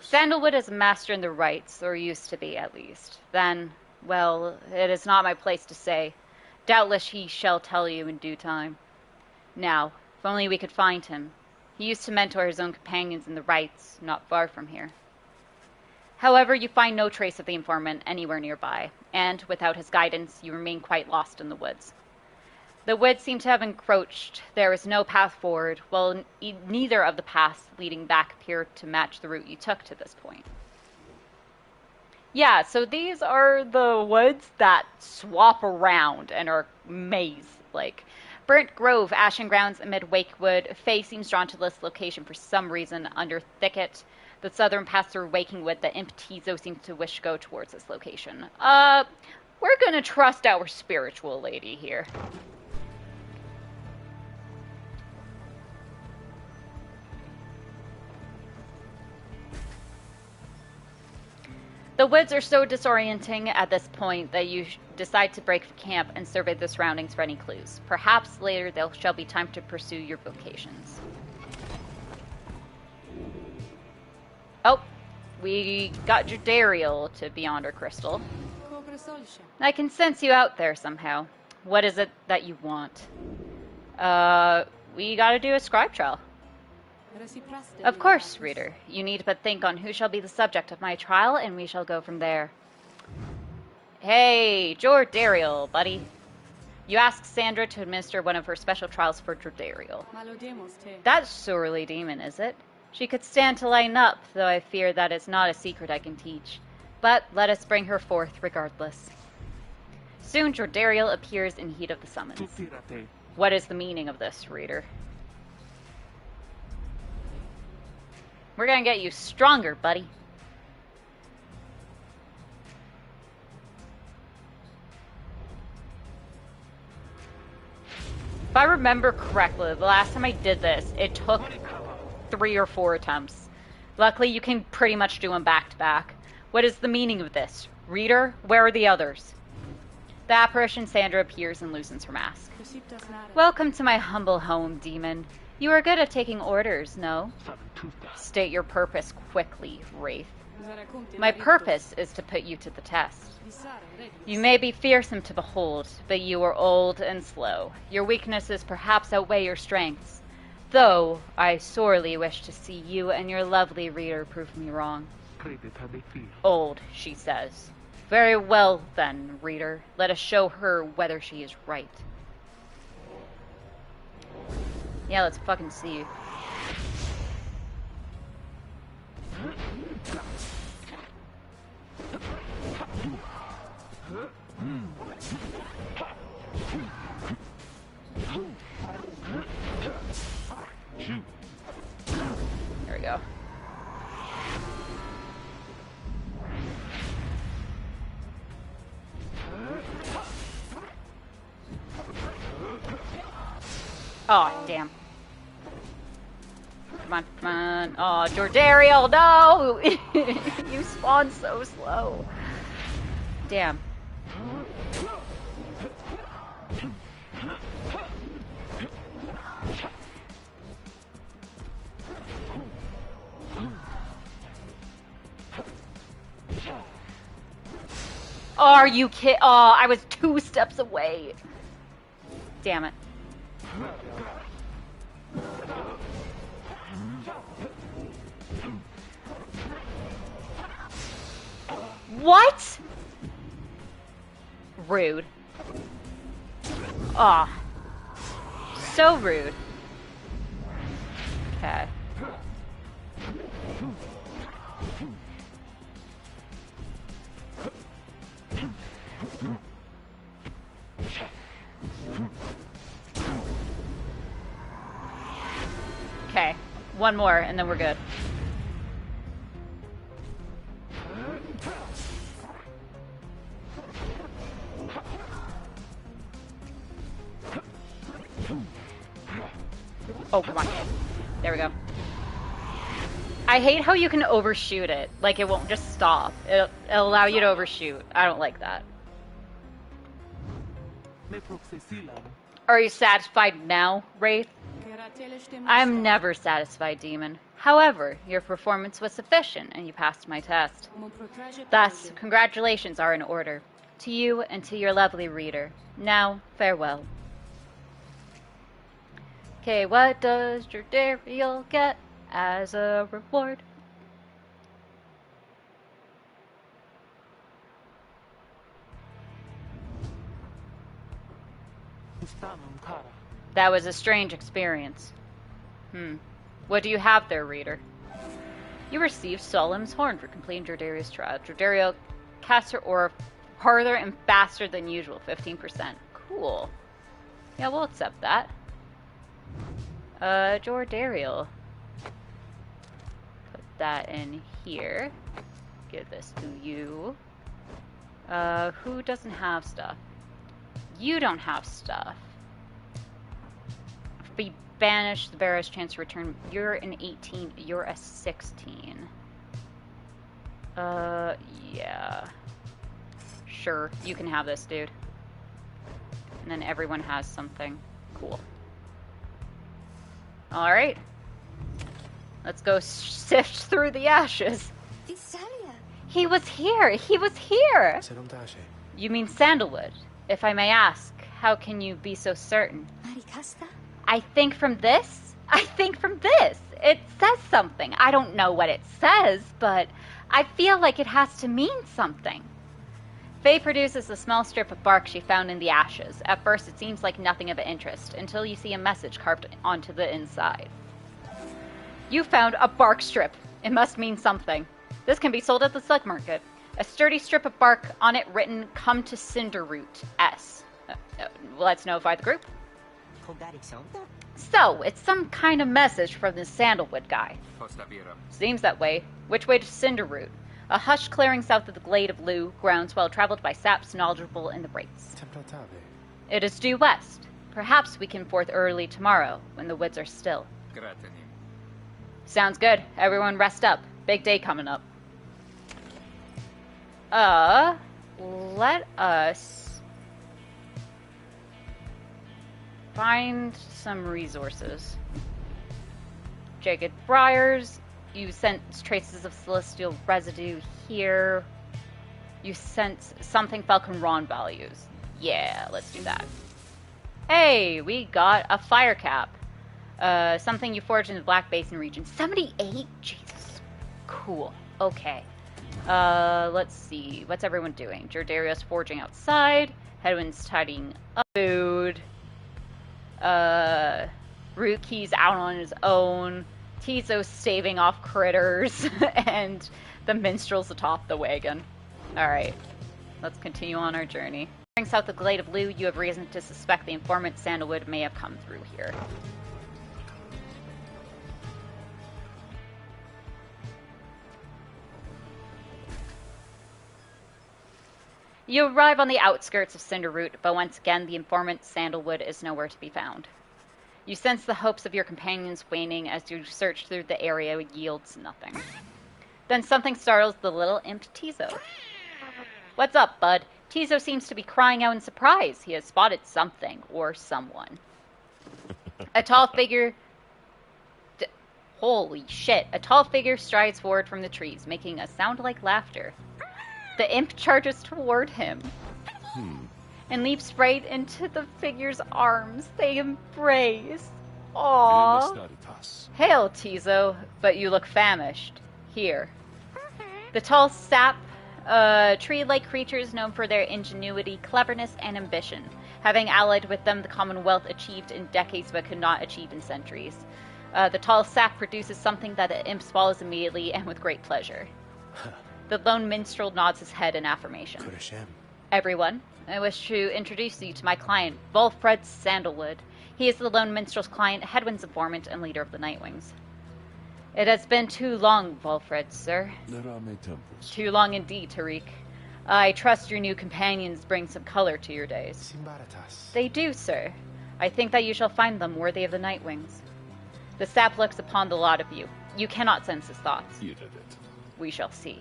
Sandalwood is a master in the rights, or used to be at least. Then, well, it is not my place to say. Doubtless he shall tell you in due time. Now, if only we could find him. He used to mentor his own companions in the rites, not far from here. However, you find no trace of the informant anywhere nearby, and without his guidance, you remain quite lost in the woods. The woods seem to have encroached. There is no path forward, while neither of the paths leading back appear to match the route you took to this point. Yeah, so these are the woods that swap around and are maze-like. Burnt Grove, Ashen Grounds amid Wakewood. Faye seems drawn to this location for some reason. Under Thicket, the southern pass through Wakingwood, the Imp Tizo seems to wish to go towards this location. We're gonna trust our spiritual lady here. The woods are so disorienting at this point that you decide to break for camp and survey the surroundings for any clues. Perhaps later there shall be time to pursue your vocations. Oh, we got Judariel to Beyond Our Crystal. I can sense you out there somehow. What is it that you want? We gotta do a scribe trial. Of course, reader. You need but think on who shall be the subject of my trial, and we shall go from there. Hey, Jordariel, buddy. You ask Sandra to administer one of her special trials for Jordariel. That surly demon, is it? She could stand to line up, though I fear that is not a secret I can teach. But let us bring her forth regardless. Soon Jordariel appears in heat of the summons. What is the meaning of this, reader? We're gonna get you stronger, buddy. If I remember correctly, the last time I did this, it took 3 or 4 attempts. Luckily, you can pretty much do them back to back. What is the meaning of this? Reader, where are the others? The apparition Sandra appears and loosens her mask. Welcome to my humble home, demon. You are good at taking orders, no? State your purpose quickly, Wraith. My purpose is to put you to the test. You may be fearsome to behold, but you are old and slow. Your weaknesses perhaps outweigh your strengths. Though, I sorely wish to see you and your lovely reader prove me wrong. Old, she says. Very well then, reader. Let us show her whether she is right. Yeah, let's fucking see. There we go. Oh, damn. Come on, come on. Oh, Jordariel, no! You spawn so slow. Damn. Oh, are you kidding? Oh, I was 2 steps away. Damn it. What? Rude. Ah. Oh. So rude. Okay. Okay. One more, and then we're good. Oh, come on. There we go. I hate how you can overshoot it. Like, it won't just stop. It'll allow you to overshoot. I don't like that. Are you satisfied now, Wraith? I'm never satisfied, demon. However, your performance was sufficient, and you passed my test. Thus, congratulations are in order. To you and to your lovely reader. Now, farewell. Okay, what does Jordariel get as a reward? That was a strange experience. What do you have there, reader? You received Solemn's Horn for completing Jordariel's trial. Jordariel casts her aura harder and faster than usual, 15%. Cool. Yeah, we'll accept that. Jordariel. Put that in here. Give this to you. Who doesn't have stuff? You don't have stuff. Be banished, the bearer's chance to return. You're an 18, you're a 16. Yeah. Sure, you can have this, dude. And then everyone has something. Cool. Alright. Let's go sift through the ashes. He was here! He was here! You mean sandalwood? If I may ask, how can you be so certain? I think from this? I think from this! It says something. I don't know what it says, but I feel like it has to mean something. Faye produces a small strip of bark she found in the ashes. At first, it seems like nothing of interest, until you see a message carved onto the inside. You found a bark strip. It must mean something. This can be sold at the slug market. A sturdy strip of bark, on it written, "Come to Cinderroot, S." Let's notify the group. So, it's some kind of message from the sandalwood guy. Seems that way. Which way to Cinderroot? A hushed clearing south of the glade of Lu, grounds well traveled by saps knowledgeable in the rates. It is due west. Perhaps we can forth early tomorrow, when the woods are still. Sounds good. Everyone rest up. Big day coming up. Let us find some resources. Jagged briars. You sense traces of celestial residue here. You sense something Falcon Ron values. Yeah, let's do that. Hey, we got a fire cap. Something you forged in the Black Basin region. 78? Jesus. Cool. Okay. Let's see. What's everyone doing? Jordariel's forging outside. Hedwin's tidying up food. Rootke's out on his own. Tizo's staving off critters. And the minstrel's atop the wagon. Alright. Let's continue on our journey. South of the Glade of Lu, you have reason to suspect the informant Sandalwood may have come through here. You arrive on the outskirts of Cinderroot, but once again the informant Sandalwood is nowhere to be found. You sense the hopes of your companions waning as you search through the area yields nothing. Then something startles the little imp Tizo. What's up, bud? Tizo seems to be crying out in surprise. He has spotted something, or someone. A tall figure... Holy shit. A tall figure strides forward from the trees, making a sound like laughter. The imp charges toward him and leaps right into the figure's arms. They embrace. Aww. Hail, Tizo, but you look famished. Here. The tall sap, tree-like creatures known for their ingenuity, cleverness, and ambition, having allied with them the Commonwealth achieved in decades but could not achieve in centuries. The tall sap produces something that the imp swallows immediately and with great pleasure. The lone minstrel nods his head in affirmation. Everyone, I wish to introduce you to my client, Volfred Sandalwood. He is the lone minstrel's client, Hedwin's informant, and leader of the Nightwings. It has been too long, Volfred, sir. Too long indeed, Tariq. I trust your new companions bring some color to your days. They do, sir. I think that you shall find them worthy of the Nightwings. The sap looks upon the lot of you. You cannot sense his thoughts. We shall see.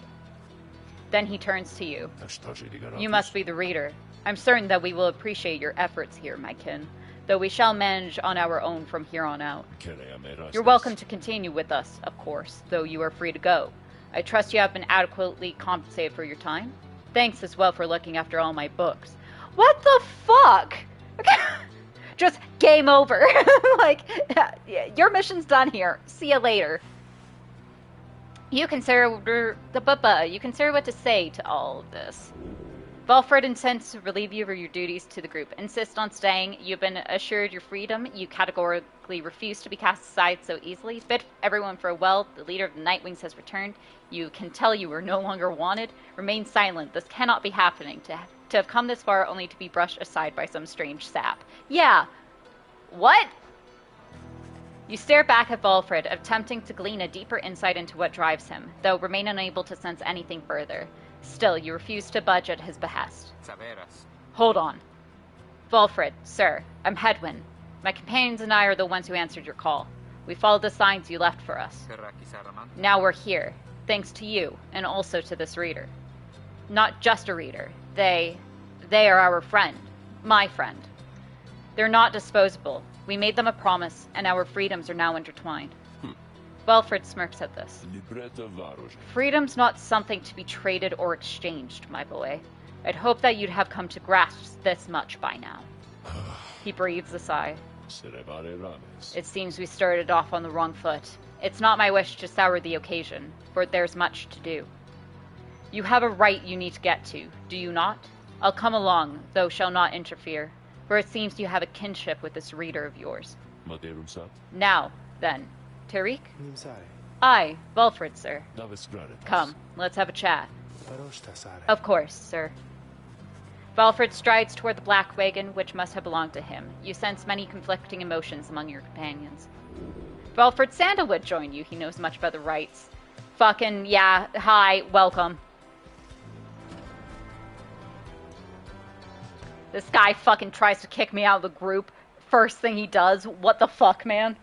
Then he turns to you. You must be the reader. I'm certain that we will appreciate your efforts here, my kin, though we shall manage on our own from here on out. You're welcome to continue with us, of course, though you are free to go. I trust you have been adequately compensated for your time. Thanks as well for looking after all my books. What the fuck? Just game over. Like, your mission's done here. See you later. You consider what to say to all of this. Valfred intends to relieve you of your duties to the group. Insist on staying. You've been assured your freedom. You categorically refuse to be cast aside so easily. Bid everyone farewell. The leader of the Nightwings has returned. You can tell you are no longer wanted. Remain silent. This cannot be happening. To have come this far only to be brushed aside by some strange sap. Yeah. What? You stare back at Valfred, attempting to glean a deeper insight into what drives him, though remain unable to sense anything further. Still, you refuse to budge at his behest. Hold on. Valfred, sir, I'm Hedwyn. My companions and I are the ones who answered your call. We followed the signs you left for us. Now we're here, thanks to you, and also to this reader. Not just a reader. They are our friend. My friend. They're not disposable. We made them a promise, and our freedoms are now intertwined. Valfred smirks at this. Freedom's not something to be traded or exchanged, my boy. I'd hope that you'd have come to grasp this much by now. He breathes a sigh. It seems we started off on the wrong foot. It's not my wish to sour the occasion, for there's much to do. You have a right you need to get to, do you not? I'll come along, though shall not interfere, for it seems you have a kinship with this reader of yours. Now, then, Tariq? Aye, Valfred, sir. Come, let's have a chat. Of course, sir. Valfred strides toward the black wagon, which must have belonged to him. You sense many conflicting emotions among your companions. Valfred Sandalwood join you. He knows much about the rights. Fucking, yeah, hi, welcome. This guy fucking tries to kick me out of the group. First thing he does. What the fuck, man?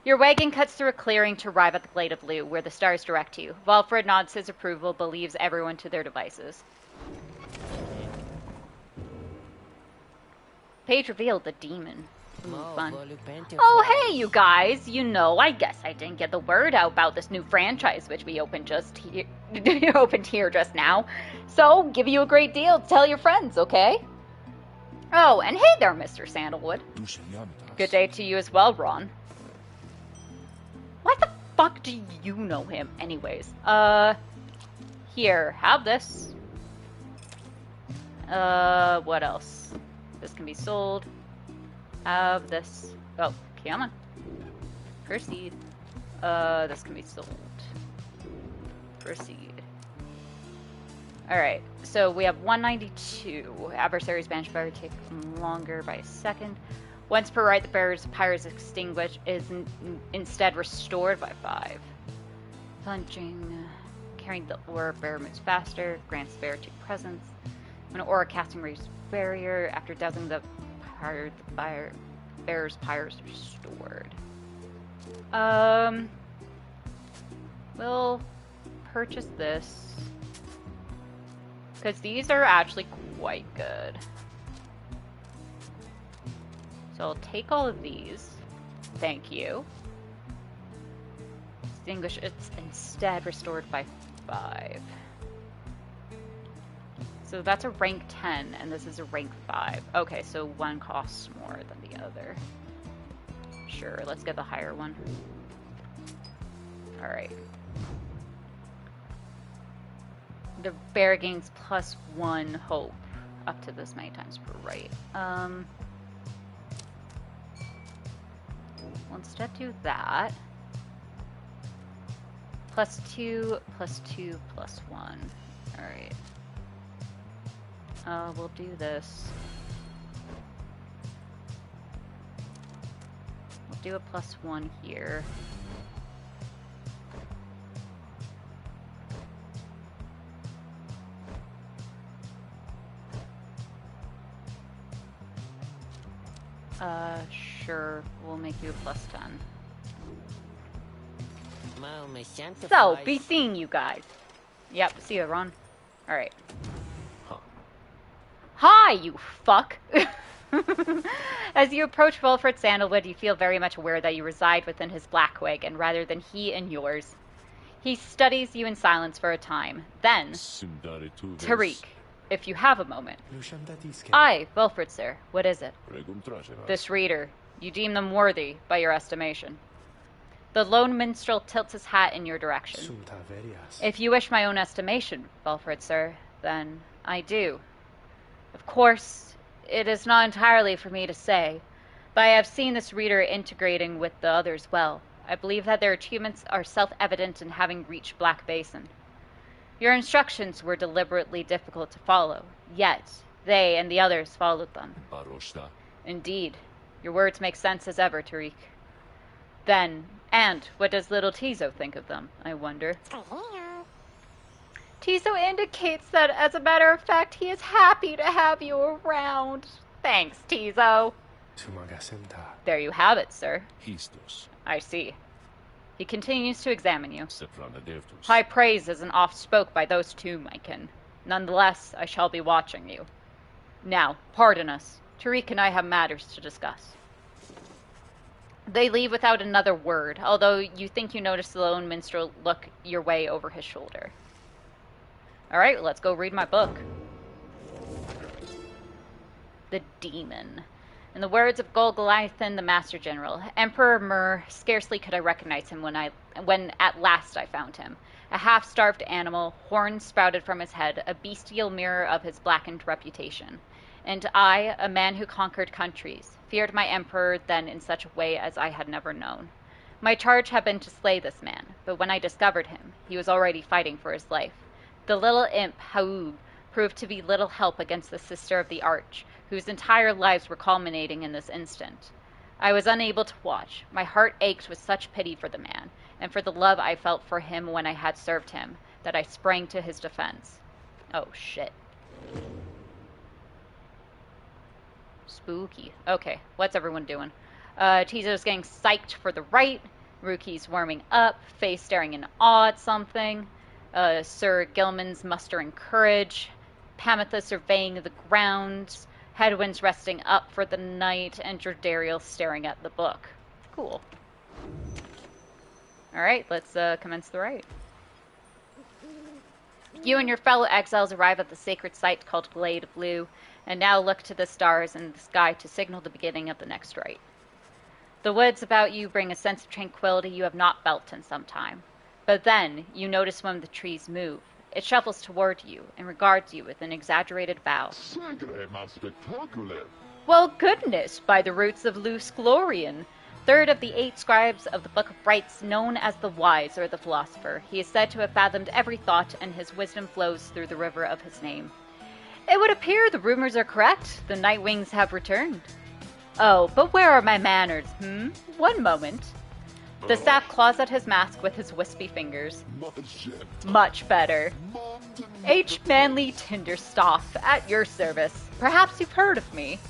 Your wagon cuts through a clearing to arrive at the Glade of Lugh, where the stars direct you. Valfred nods his approval, but leaves everyone to their devices. Page revealed the demon. Ooh, fun. Oh, hey, you guys. You know, I guess I didn't get the word out about this new franchise, which we opened here just now. So, give you a great deal. Tell your friends, okay? Oh, and hey there, Mr. Sandalwood. Good day to you as well, Ron. Why the fuck do you know him, anyways? Here, have this. What else? This can be sold. Have this. Oh, come on. Proceed. This can be sold. Proceed. Alright, so we have 192. Adversaries banished fire take longer by a second. Once per right, the bearer's Pyre is extinguished, is instead restored by 5. Plunging, carrying the aura, bearer moves faster, grants bearer 2 presence. When aura casting raises barrier, after dousing the Pyre, bearer's Pyre is restored. We'll purchase this, because these are actually quite good. So I'll take all of these. Thank you. Extinguish, it's instead restored by 5. So that's a rank 10, and this is a rank 5. Okay, so one costs more than the other. Sure, let's get the higher one. Alright. The bear gains +1 hope up to this many times per right. We'll instead do that. +2, +2, +1. Alright. We'll do this. We'll do a +1 here. Sure, we'll make you a +10. So, be seeing you guys. Yep, see you, Ron. Alright. Hi, you fuck! As you approach Valfred Sandalwood, you feel very much aware that you reside within his black wagon rather than he in yours. He studies you in silence for a time. Then, Tariq, if you have a moment. Aye, Wilfred, sir. What is it? This reader. You deem them worthy by your estimation. The lone minstrel tilts his hat in your direction. If you wish my own estimation, Wilfred, sir, then I do. Of course, it is not entirely for me to say, but I have seen this reader integrating with the others well. I believe that their achievements are self-evident in having reached Black Basin. Your instructions were deliberately difficult to follow, yet they and the others followed them. Indeed. Your words make sense as ever, Tariq. Then, and what does little Tizo think of them, I wonder? Tizo indicates that, as a matter of fact, he is happy to have you around. Thanks, Tizo. There you have it, sir. I see. He continues to examine you. High praise isn't oft spoke by those two, Mykin. Nonetheless, I shall be watching you. Now, pardon us. Tariq and I have matters to discuss. They leave without another word, although you think you notice the lone minstrel look your way over his shoulder. Alright, let's go read my book. The Demon. In the words of Golgoliathan, the Master General, Emperor Mur, scarcely could I recognize him when at last I found him. A half-starved animal, horns sprouted from his head, a bestial mirror of his blackened reputation. And I, a man who conquered countries, feared my emperor then in such a way as I had never known. My charge had been to slay this man, but when I discovered him, he was already fighting for his life. The little imp, Haoub, proved to be little help against the Sister of the Arch, whose entire lives were culminating in this instant. I was unable to watch. My heart ached with such pity for the man, and for the love I felt for him when I had served him, that I sprang to his defense. Oh, shit. Spooky. Okay, what's everyone doing? Tizo's getting psyched for the right. Ruki's warming up, face staring in awe at something. Sir Gilman's mustering courage. Pamitha surveying the ground. Headwinds resting up for the night, and Jordariel staring at the book. Cool. Alright, let's commence the rite. You and your fellow exiles arrive at the sacred site called Glade of Blue, and now look to the stars and the sky to signal the beginning of the next rite. The woods about you bring a sense of tranquility you have not felt in some time. But then, you notice one of the trees move. It shuffles toward you and regards you with an exaggerated bow. Well, goodness, by the roots of Luce Glorian, third of the 8 scribes of the Book of Rites, known as the Wise or the Philosopher. He is said to have fathomed every thought, and his wisdom flows through the river of his name. It would appear the rumors are correct. The Night Wings have returned. Oh, but where are my manners, One moment. The staff claws at his mask with his wispy fingers. Much better. H. Manly Tinderstaff, at your service. Perhaps you've heard of me.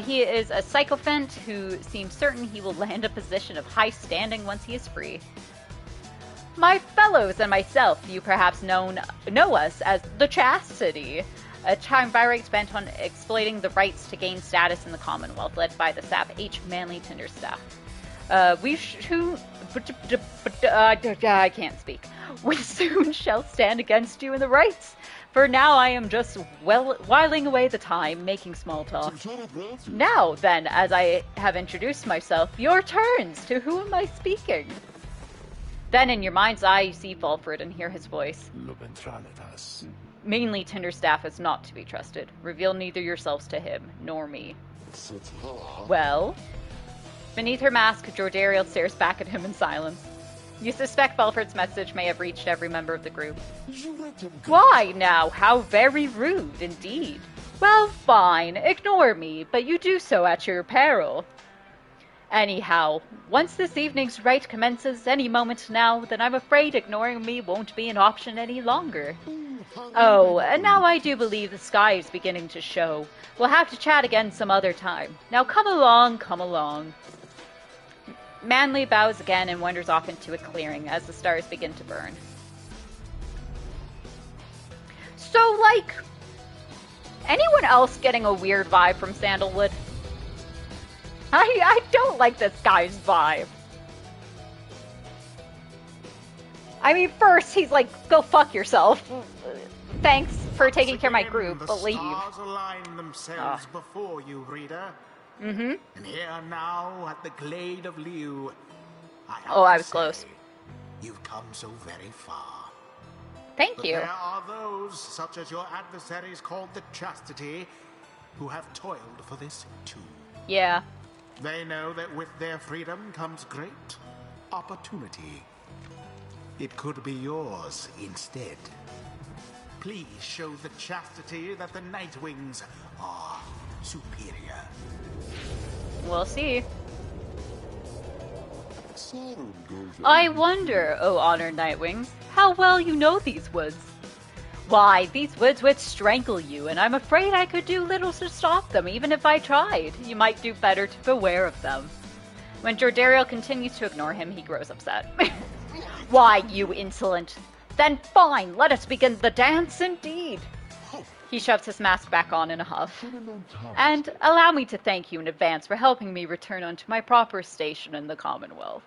He is a sycophant who seems certain he will land a position of high standing once he is free. My fellows and myself, you perhaps know us as the Chastity, a triumvirate bent on exploiting the rights to gain status in the Commonwealth, led by the staff H. Manly Tinderstaff. I can't speak. We soon shall stand against you in the rights. For now I am just whiling away the time, making small talk. Now, then, as I have introduced myself, your turns. To whom am I speaking? Then in your mind's eye you see Volfred and hear his voice. Mainly Tinderstaff is not to be trusted. Reveal neither yourselves to him, nor me. Well? Beneath her mask, Jordariel stares back at him in silence. You suspect Belford's message may have reached every member of the group. Why now? How very rude indeed. Well, fine, ignore me, but you do so at your peril. Anyhow, once this evening's rite commences any moment now, then I'm afraid ignoring me won't be an option any longer. Oh, and now I do believe the sky is beginning to show. We'll have to chat again some other time. Now come along, come along. Manly bows again and wanders off into a clearing as the stars begin to burn. So, like, anyone else getting a weird vibe from Sandalwood? I don't like this guy's vibe. I mean, first he's like, go fuck yourself. Thanks for taking care of my group, but leave. The stars align themselves before you, reader. Mm-hmm. And here now at the Glade of Liu, I was close. You've come so very far. Thank But you. there are those, such as your adversaries called the Chastity, who have toiled for this too. Yeah. They know that with their freedom comes great opportunity. It could be yours instead. Please show the Chastity that the Nightwings are superior. We'll see. I wonder, O honored Nightwings, how well you know these woods. Why, these woods would strangle you, and I'm afraid I could do little to stop them, even if I tried. You might do better to beware of them. When Jordario continues to ignore him, he grows upset. Why, you insolent! Then fine, let us begin the dance indeed! He shoves his mask back on in a huff. And allow me to thank you in advance for helping me return onto my proper station in the Commonwealth.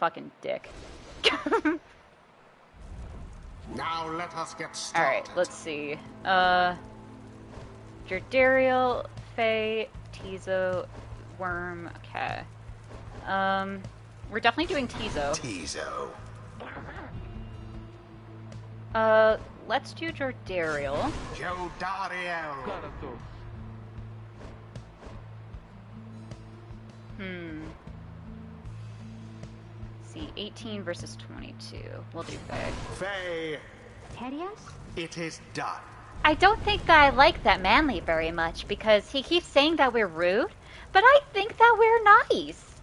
Fucking dick. Now let us get started. Alright, let's see. Jordariel, Faye, Tizo, Worm, okay. We're definitely doing Tizo. Let's do Jordariel. See, 18 versus 22. We'll do Faye. Faye, Terias? it is done. I don't think that I like that Manly very much because he keeps saying that we're rude, but I think that we're nice.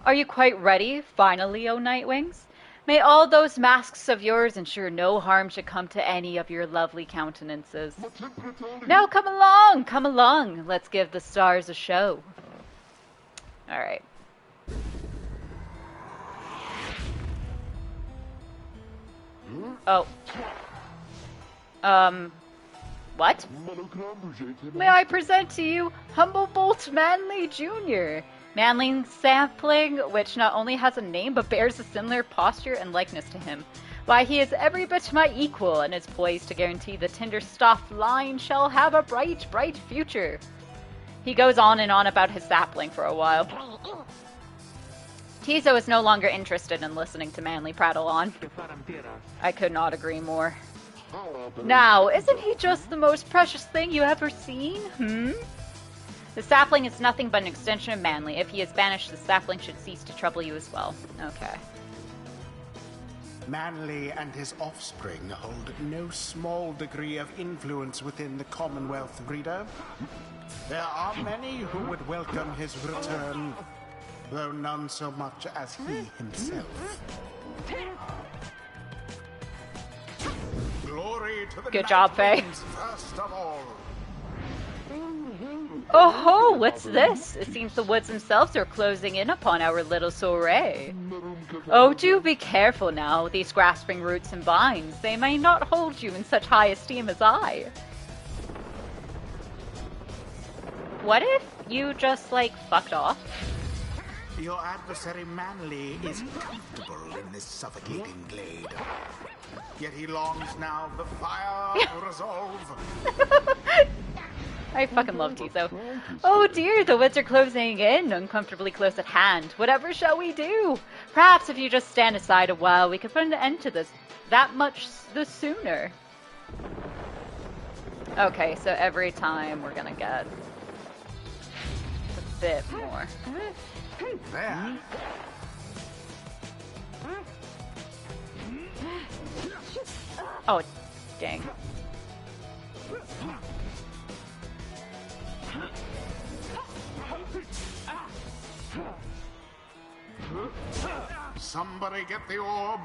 Are you quite ready, finally, O Nightwings? May all those masks of yours ensure no harm should come to any of your lovely countenances. Now come along, let's give the stars a show. Alright. Oh. What? May I present to you Humblebolt Manly Jr., Manling sapling, which not only has a name but bears a similar posture and likeness to him. Why, he is every bit my equal and is poised to guarantee the Tinderstoff line shall have a bright, bright future. He goes on and on about his sapling for a while. Tizo is no longer interested in listening to Manly prattle on. I could not agree more. Now, isn't he just the most precious thing you ever seen? The sapling is nothing but an extension of Manly. If he is banished, the sapling should cease to trouble you as well. Okay. Manly and his offspring hold no small degree of influence within the Commonwealth, reader. There are many who would welcome his return, though none so much as he himself. Glory to the Good job, Faye. First of all. Oh ho, what's this? It seems the woods themselves are closing in upon our little soiree. Oh, do be careful now, these grasping roots and vines. They may not hold you in such high esteem as I. What if you just, like, fucked off? Your adversary Manly is comfortable in this suffocating glade. Yet he longs now the fire to resolve. I fucking love Tizo. Oh dear, the woods are closing in, uncomfortably close at hand. Whatever shall we do? Perhaps if you just stand aside a while, we could put an end to this that much the sooner. Okay, so every time we're gonna get a bit more. There. Oh, dang. Somebody get the orb.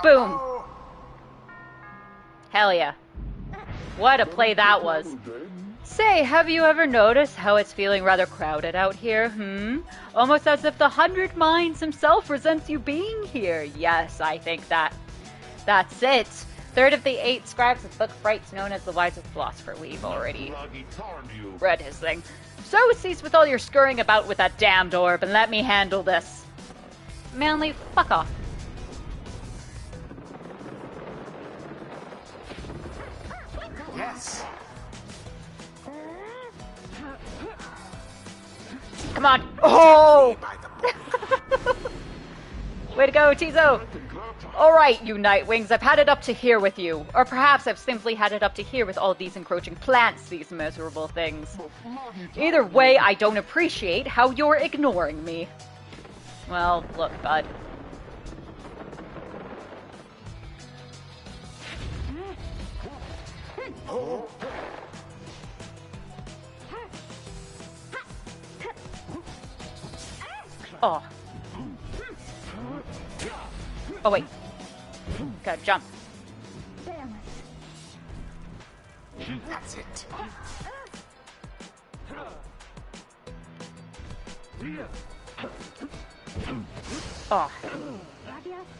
Boom. Hell yeah. What a play that was. Say, have you ever noticed how it's feeling rather crowded out here, Almost as if the 100 Minds himself resents you being here. Yes, I think that's it. Third of the 8 scribes of book frights known as the wisest philosopher. We've already read his thing. So cease with all your scurrying about with that damned orb and let me handle this. Manly, fuck off. Yes. Come on. Oh! By the book. Way to go, Tizo! Alright, you Nightwings, I've had it up to here with you. Or perhaps I've simply had it up to here with all these encroaching plants, these miserable things. Either way, I don't appreciate how you're ignoring me. Well, look, bud. Oh. Oh, wait. Gotta jump. That's it. Oh.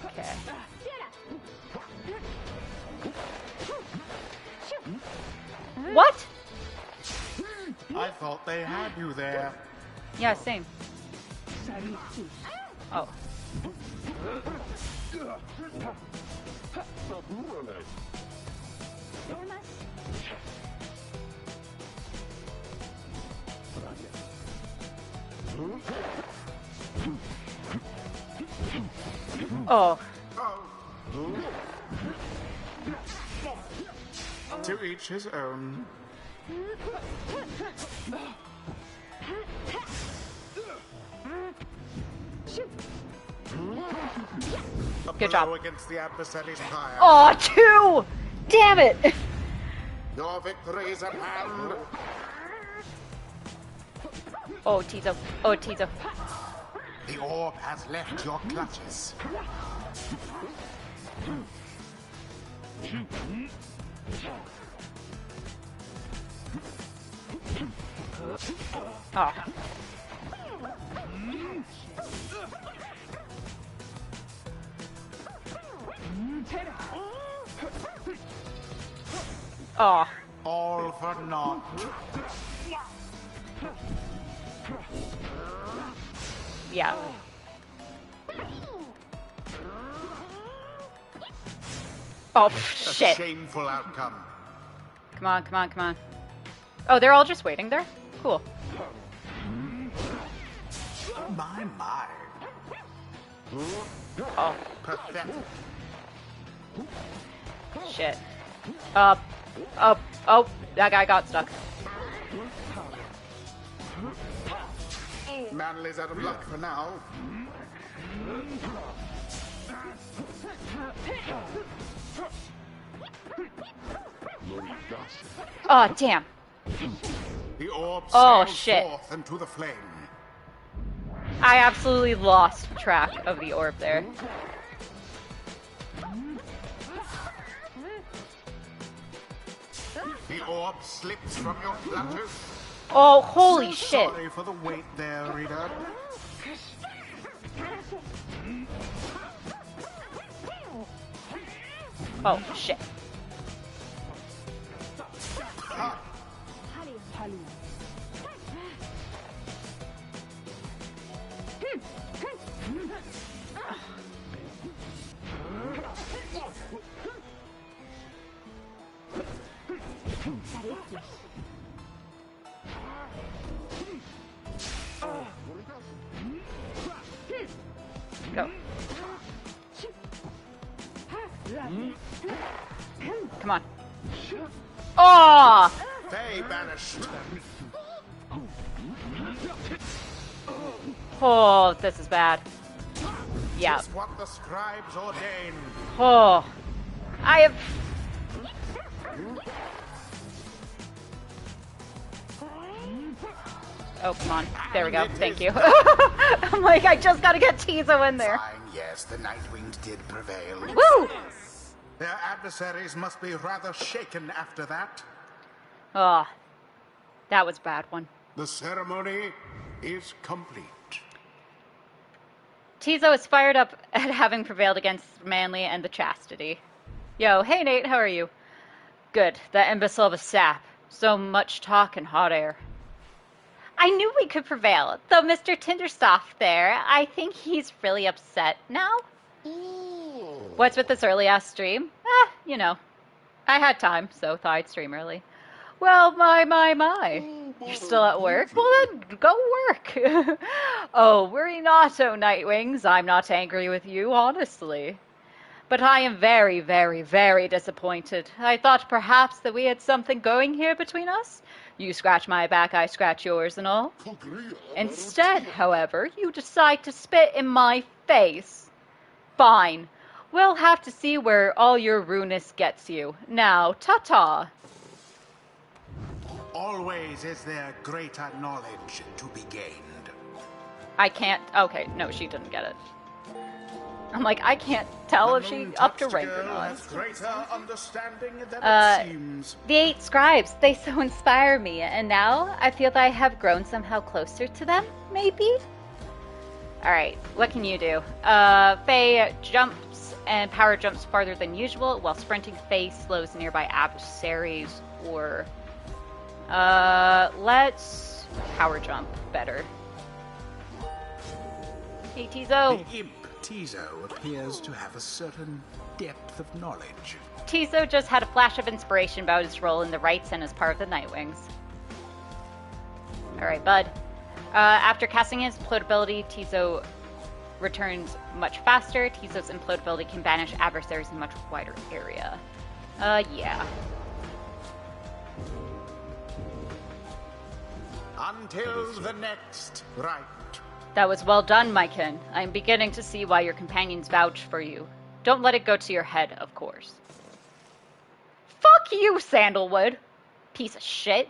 Okay. What? I thought they had you there. Yeah, same. Oh. Oh. To each his own. Good job. Against the adversary's pyre. Oh, 2! Damn it! Your victory is at hand. Oh, Tizo. Oh, Tizo. The orb has left your clutches. Oh. Oh. All for naught. Yeah. Oh, A shit. shameful outcome. Come on, come on, come on. Oh, they're all just waiting there? Cool. My. Oh, Pathetic. shit. Oh, that guy got stuck. Manly's out of luck for now. Oh, damn. The orb Oh, sails shit. forth into the flame. I absolutely lost track of the orb there. The orb slips from your clutches. Oh, holy shit. Sorry for the wait there, reader. Oh, shit. Go. Come on. Oh! They banished. Oh, this is bad. Yeah. Just what the scribes ordained. Oh. I have... Oh, come on. There we go. Thank you. I'm like, I just gotta get Tizo in there. Fine, yes, the Nightwings did prevail. Woo! Their adversaries must be rather shaken after that. Oh. That was a bad one. The ceremony is complete. Tizo is fired up at having prevailed against Manly and the Chastity. Yo, hey Nate, how are you? Good, that imbecile of a sap. So much talk and hot air. I knew we could prevail, though Mr. Tindersoft there, I think he's really upset now. What's with this early-ass stream? You know. I had time, so thought I'd stream early. Well, my. You're still at work? Well then, go work. Oh, worry not, oh Nightwings. I'm not angry with you, honestly. But I am very, very, very disappointed. I thought perhaps that we had something going here between us. You scratch my back, I scratch yours and all. Instead, however, you decide to spit in my face. Fine. We'll have to see where all your rudeness gets you. Now, ta-ta. Always is there greater knowledge to be gained. I can't... Okay, no, she didn't get it. I'm like, I can't tell if she upped her rank or not. Has greater understanding than it seems. The 8 scribes, they so inspire me, and now I feel that I have grown somehow closer to them, maybe? Alright, what can you do? Faye jumps and power jumps farther than usual, while sprinting Faye slows nearby adversaries, or... let's power jump better. Hey, Tizo! The imp Tizo appears to have a certain depth of knowledge. Tizo just had a flash of inspiration about his role in the Rights and as part of the Nightwings. Alright, bud. After casting his implode ability, Tizo returns much faster. Tizo's implode ability can banish adversaries in a much wider area. Yeah. Until the next right. That was well done, my kin. I am beginning to see why your companions vouch for you. Don't let it go to your head, of course. Fuck you, Sandalwood! Piece of shit.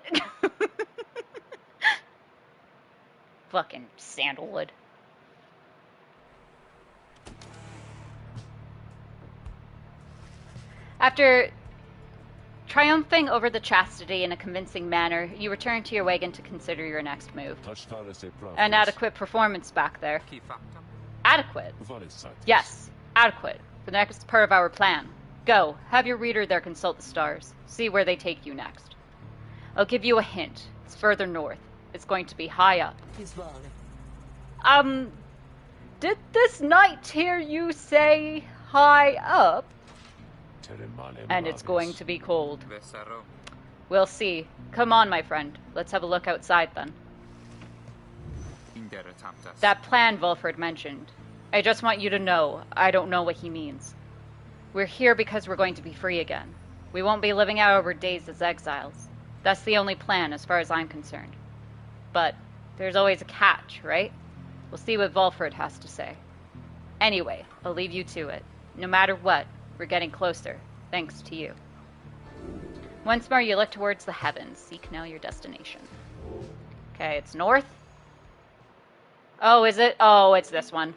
Fucking Sandalwood. After triumphing over the chastity in a convincing manner, you return to your wagon to consider your next move. An adequate performance back there. Adequate? Yes, adequate. For the next part of our plan. Go, have your reader there consult the stars. See where they take you next. I'll give you a hint. It's further north. It's going to be high up. Did this knight hear you say high up? And it's going to be cold. We'll see. Come on, my friend. Let's have a look outside, then. That plan Volfred mentioned. I just want you to know, I don't know what he means. We're here because we're going to be free again. We won't be living out our days as exiles. That's the only plan, as far as I'm concerned. But there's always a catch, right? We'll see what Volfred has to say. Anyway, I'll leave you to it. No matter what, we're getting closer, thanks to you. Once more, you look towards the heavens. Seek now your destination. Okay, it's north. Oh, is it? Oh, it's this one.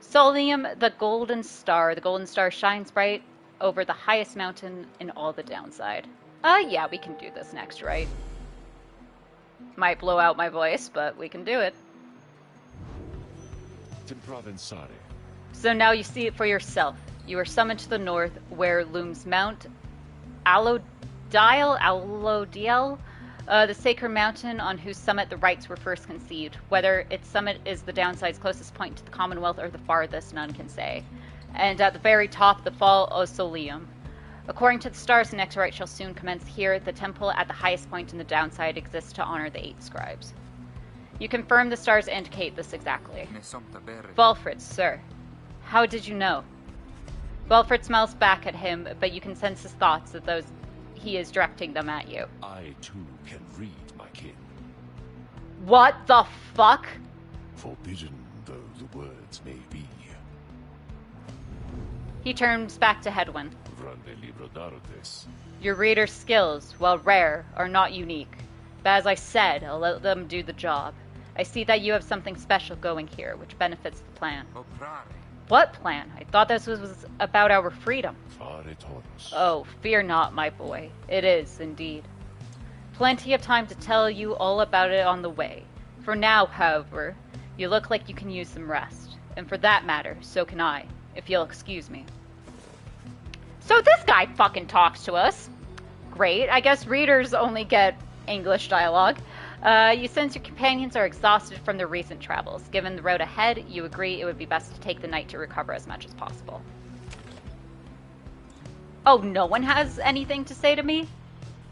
Solium, the golden star. The golden star shines bright over the highest mountain in all the downside. Yeah, we can do this next, right? Might blow out my voice, but we can do it. So now you see it for yourself. You are summoned to the north, where looms Mount Allodiel, the sacred mountain on whose summit the rites were first conceived. Whether its summit is the downside's closest point to the Commonwealth or the farthest, none can say. And at the very top, the fall of Solium. According to the stars, the next rite shall soon commence here. The temple at the highest point in the downside exists to honor the 8 scribes. You confirm the stars indicate this exactly. Volfred, sir. How did you know? Volfred smiles back at him, but you can sense his thoughts that those he is directing them at you. I too can read, my kin. What the fuck? Forbidden though the words may be. He turns back to Hedwyn. Your reader's skills, while rare, are not unique. But as I said, I'll let them do the job. I see that you have something special going here, which benefits the plan. What plan? I thought this was about our freedom. Oh, fear not, my boy. It is, indeed. Plenty of time to tell you all about it on the way. For now, however, you look like you can use some rest. And for that matter, so can I, if you'll excuse me. So this guy fucking talks to us. Great. I guess readers only get English dialogue. You sense your companions are exhausted from their recent travels. Given the road ahead, you agree it would be best to take the night to recover as much as possible. Oh, no one has anything to say to me?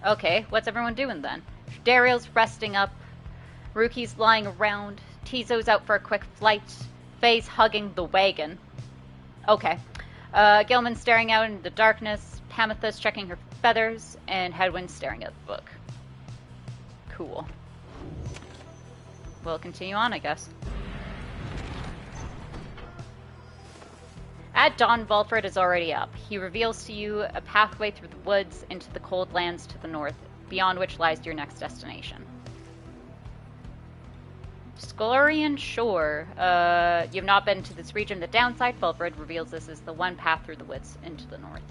Okay, what's everyone doing then? Daryl's resting up. Ruki's lying around. Tizo's out for a quick flight. Faye's hugging the wagon. Okay. Gilman's staring out into the darkness. Pamitha's checking her feathers. And Hedwyn's staring at the book. Cool. We'll continue on, I guess. At dawn, Volfred is already up. He reveals to you a pathway through the woods into the cold lands to the north, beyond which lies your next destination. Scolarian Shore. You've not been to this region. The downside, Volfred reveals this is the one path through the woods into the north.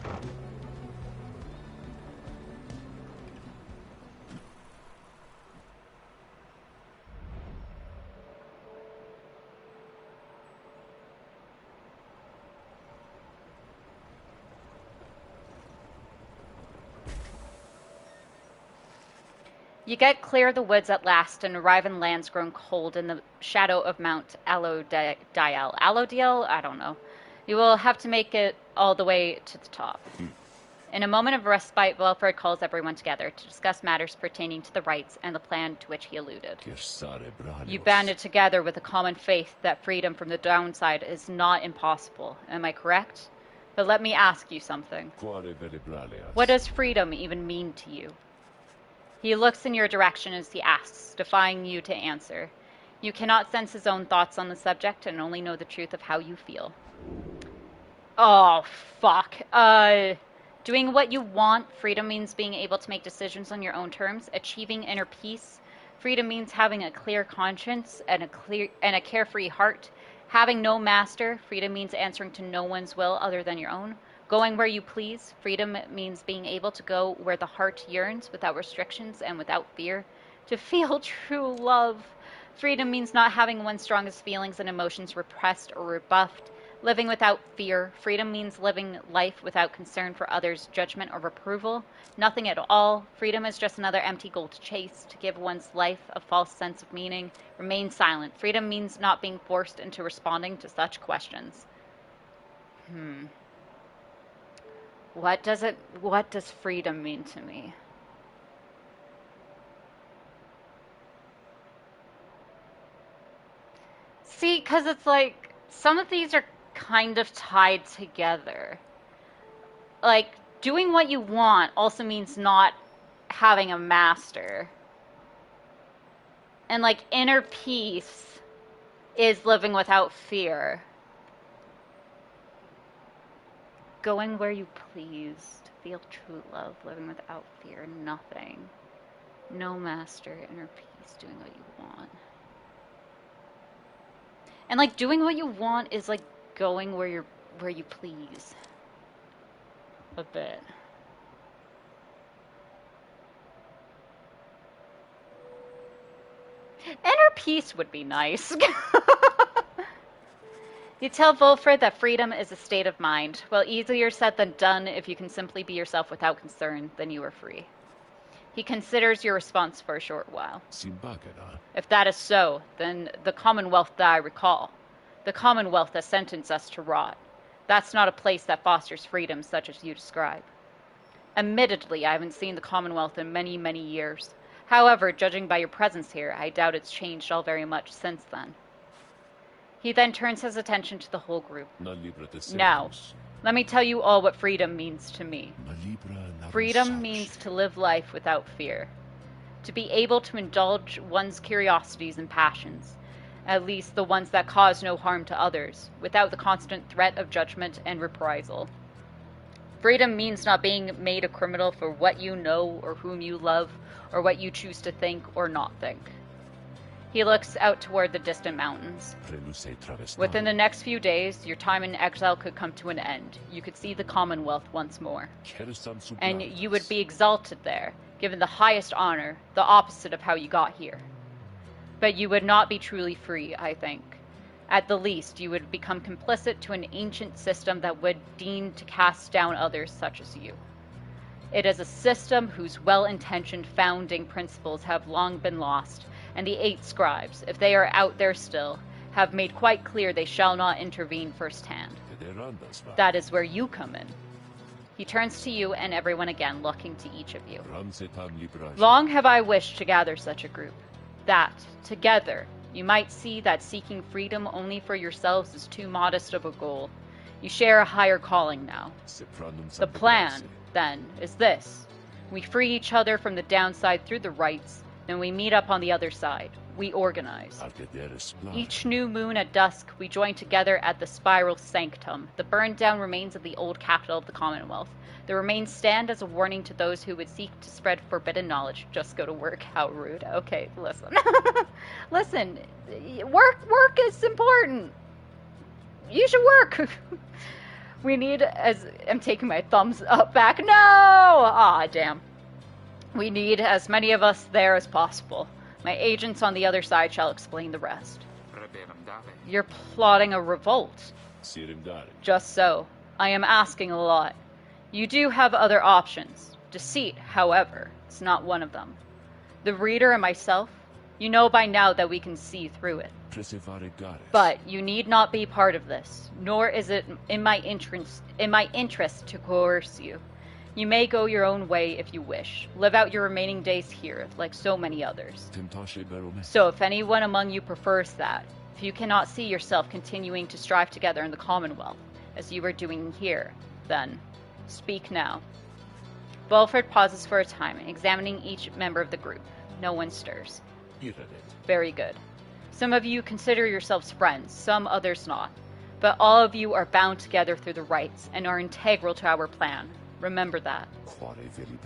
You get clear of the woods at last and arrive in lands grown cold in the shadow of Mount Allodiel. Allodiel? I don't know. You will have to make it all the way to the top. In a moment of respite, Wilfred calls everyone together to discuss matters pertaining to the rites and the plan to which he alluded. You banded together with a common faith that freedom from the downside is not impossible. Am I correct? But let me ask you something. What does freedom even mean to you? He looks in your direction as he asks, defying you to answer. You cannot sense his own thoughts on the subject and only know the truth of how you feel. Oh, fuck. Doing what you want. Freedom means being able to make decisions on your own terms. Achieving inner peace. Freedom means having a clear conscience and a carefree heart. Having no master. Freedom means answering to no one's will other than your own. Going where you please. Freedom means being able to go where the heart yearns without restrictions and without fear. To feel true love. Freedom means not having one's strongest feelings and emotions repressed or rebuffed. Living without fear. Freedom means living life without concern for others' judgment or approval. Nothing at all. Freedom is just another empty goal to chase, to give one's life a false sense of meaning. Remain silent. Freedom means not being forced into responding to such questions. What does freedom mean to me? See, because it's like, some of these are kind of tied together. Like, doing what you want also means not having a master. And like, inner peace is living without fear. Going where you please, to feel true love, living without fear, nothing. No master, inner peace, doing what you want. And like, doing what you want is like going where you please. A bit. Inner peace would be nice. You tell Volfred that freedom is a state of mind. Well, easier said than done. If you can simply be yourself without concern, then you are free. He considers your response for a short while. If that is so, then the Commonwealth that I recall, the Commonwealth that sentenced us to rot, that's not a place that fosters freedom such as you describe. Admittedly, I haven't seen the Commonwealth in many, many years. However, judging by your presence here, I doubt it's changed all very much since then. He then turns his attention to the whole group. Now, let me tell you all what freedom means to me. Freedom means to live life without fear. To be able to indulge one's curiosities and passions, at least the ones that cause no harm to others, without the constant threat of judgment and reprisal. Freedom means not being made a criminal for what you know or whom you love, or what you choose to think or not think. He looks out toward the distant mountains. Within the next few days, your time in exile could come to an end. You could see the Commonwealth once more. And you would be exalted there, given the highest honor, the opposite of how you got here. But you would not be truly free, I think. At the least, you would become complicit to an ancient system that would deem to cast down others such as you. It is a system whose well-intentioned founding principles have long been lost, and the 8 scribes, if they are out there still, have made quite clear they shall not intervene firsthand. That is where you come in. He turns to you and everyone again, looking to each of you. Long have I wished to gather such a group, that, together, you might see that seeking freedom only for yourselves is too modest of a goal. You share a higher calling now. The plan, then, is this. We free each other from the downside through the rights, then we meet up on the other side. We organize. Each new moon at dusk, we join together at the Spiral Sanctum, the burned-down remains of the old capital of the Commonwealth. The remains stand as a warning to those who would seek to spread forbidden knowledge. Just go to work. How rude. Okay, listen. Listen, work is important. You should work. We need, as I'm taking my thumbs up back. No! Ah, damn. We need as many of us there as possible. My agents on the other side shall explain the rest. You're plotting a revolt. Just so. I am asking a lot. You do have other options. Deceit, however, is not one of them. The reader and myself, you know by now that we can see through it. But you need not be part of this, nor is it in my interest to coerce you. You may go your own way if you wish. Live out your remaining days here, like so many others. So if anyone among you prefers that, if you cannot see yourself continuing to strive together in the Commonwealth, as you are doing here, then speak now. Belford pauses for a time, examining each member of the group. No one stirs. Very good. Some of you consider yourselves friends, some others not. But all of you are bound together through the rights and are integral to our plan. Remember that.